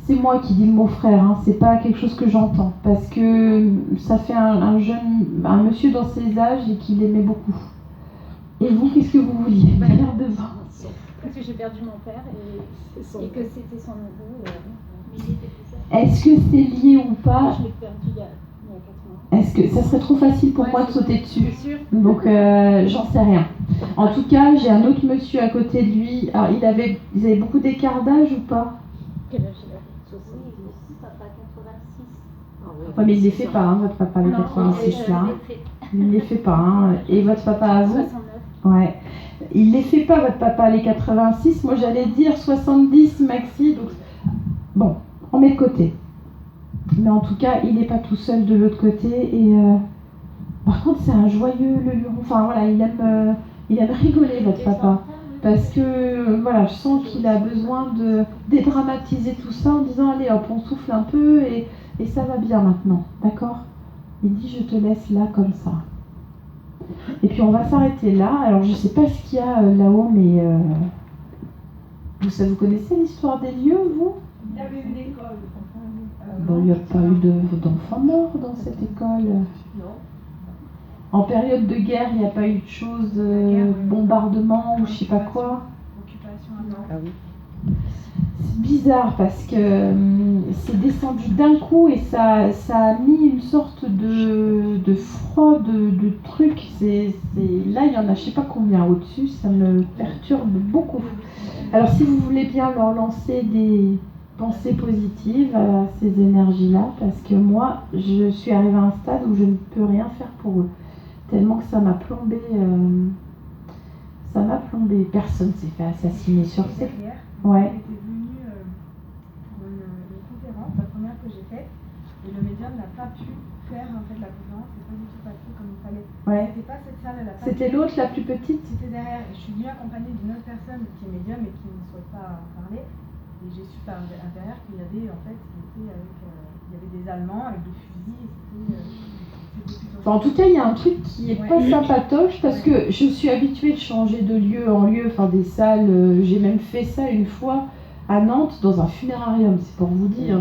C'est moi qui dis le mot frère, hein. C'est pas quelque chose que j'entends. Parce que ça fait un monsieur dans ses âges et qu'il aimait beaucoup. Et vous, qu'est-ce que vous vouliez dire devant? Parce que j'ai perdu mon père et que c'était son neveu. Est-ce que c'est lié ou pas? Je l'ai perdu il y a 4 ans. Est-ce que ça serait trop facile pour moi de sauter dessus? C'est sûr. Donc j'en sais rien. En tout cas, j'ai un autre monsieur à côté de lui. Alors ils avaient beaucoup d'écart d'âge ou pas? Quel âge il avait? 70. Oui, papa 86. Ouais, mais il ne les fait pas, hein, votre papa, le 86 là. Il ne les fait pas. Hein. Et votre papa à vous? 69. Ouais. Il ne les fait pas, votre papa, les 86. Moi, j'allais dire 70 maxi. Donc... Bon, on met de côté. Mais en tout cas, il n'est pas tout seul de l'autre côté. Et par contre, c'est un joyeux luron. Enfin, voilà, il aime rigoler, votre papa. Parce que, voilà, je sens qu'il a besoin de dédramatiser tout ça en disant, allez, hop, on souffle un peu et ça va bien maintenant. D'accord? Il dit, je te laisse là, comme ça. Et puis, on va s'arrêter là. Alors, je ne sais pas ce qu'il y a là-haut, mais... Vous connaissez l'histoire des lieux, vous? Il y avait une école. Bon, il n'y a pas eu d'enfants morts dans cette école. Non. En période de guerre, il n'y a pas eu de choses, bombardement ou je sais pas quoi. Occupation Ah oui. C'est bizarre parce que c'est descendu d'un coup et ça a mis une sorte de froid, de truc. Là, il y en a je sais pas combien au-dessus, ça me perturbe beaucoup. Alors si vous voulez bien leur lancer des pensées positives à ces énergies-là, parce que moi, je suis arrivée à un stade où je ne peux rien faire pour eux. Tellement que ça m'a plombé. Personne s'est fait assassiner sur cette... Ouais. Il était venu pour une conférence, la première que j'ai faite, et le médium n'a pas pu faire en fait la conférence, c'est pas du tout passé comme il fallait. Ouais. C'était pas cette salle, elle a pas C'était l'autre, la plus petite? C'était derrière, et je suis venue accompagnée d'une autre personne qui est médium et qui ne souhaite pas en parler, et j'ai su par derrière qu'il y avait en fait, il y avait des Allemands avec des fusils, et c'était Enfin, en tout cas, il y a un truc qui est pas sympatoche parce que je suis habituée de changer de lieu en lieu, enfin des salles. J'ai même fait ça une fois à Nantes dans un funérarium, c'est pour vous dire.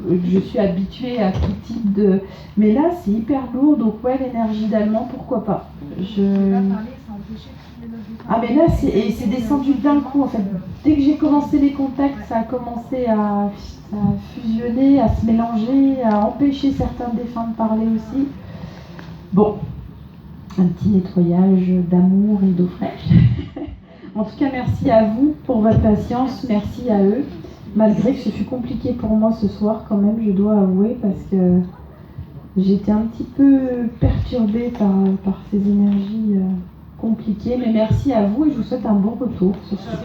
Je suis habituée à tout type de. Mais là, c'est hyper lourd, donc ouais, l'énergie d'allemand, pourquoi pas. Ah, mais là, c'est descendu d'un coup en fait. Dès que j'ai commencé les contacts, ça a commencé à fusionner, à se mélanger, à empêcher certains défunts de parler aussi. Bon, un petit nettoyage d'amour et d'eau fraîche. En tout cas, merci à vous pour votre patience, merci à eux. Malgré que ce fut compliqué pour moi ce soir quand même, je dois avouer, parce que j'étais un petit peu perturbée par ces énergies compliquées. Mais merci à vous et je vous souhaite un bon retour ce soir.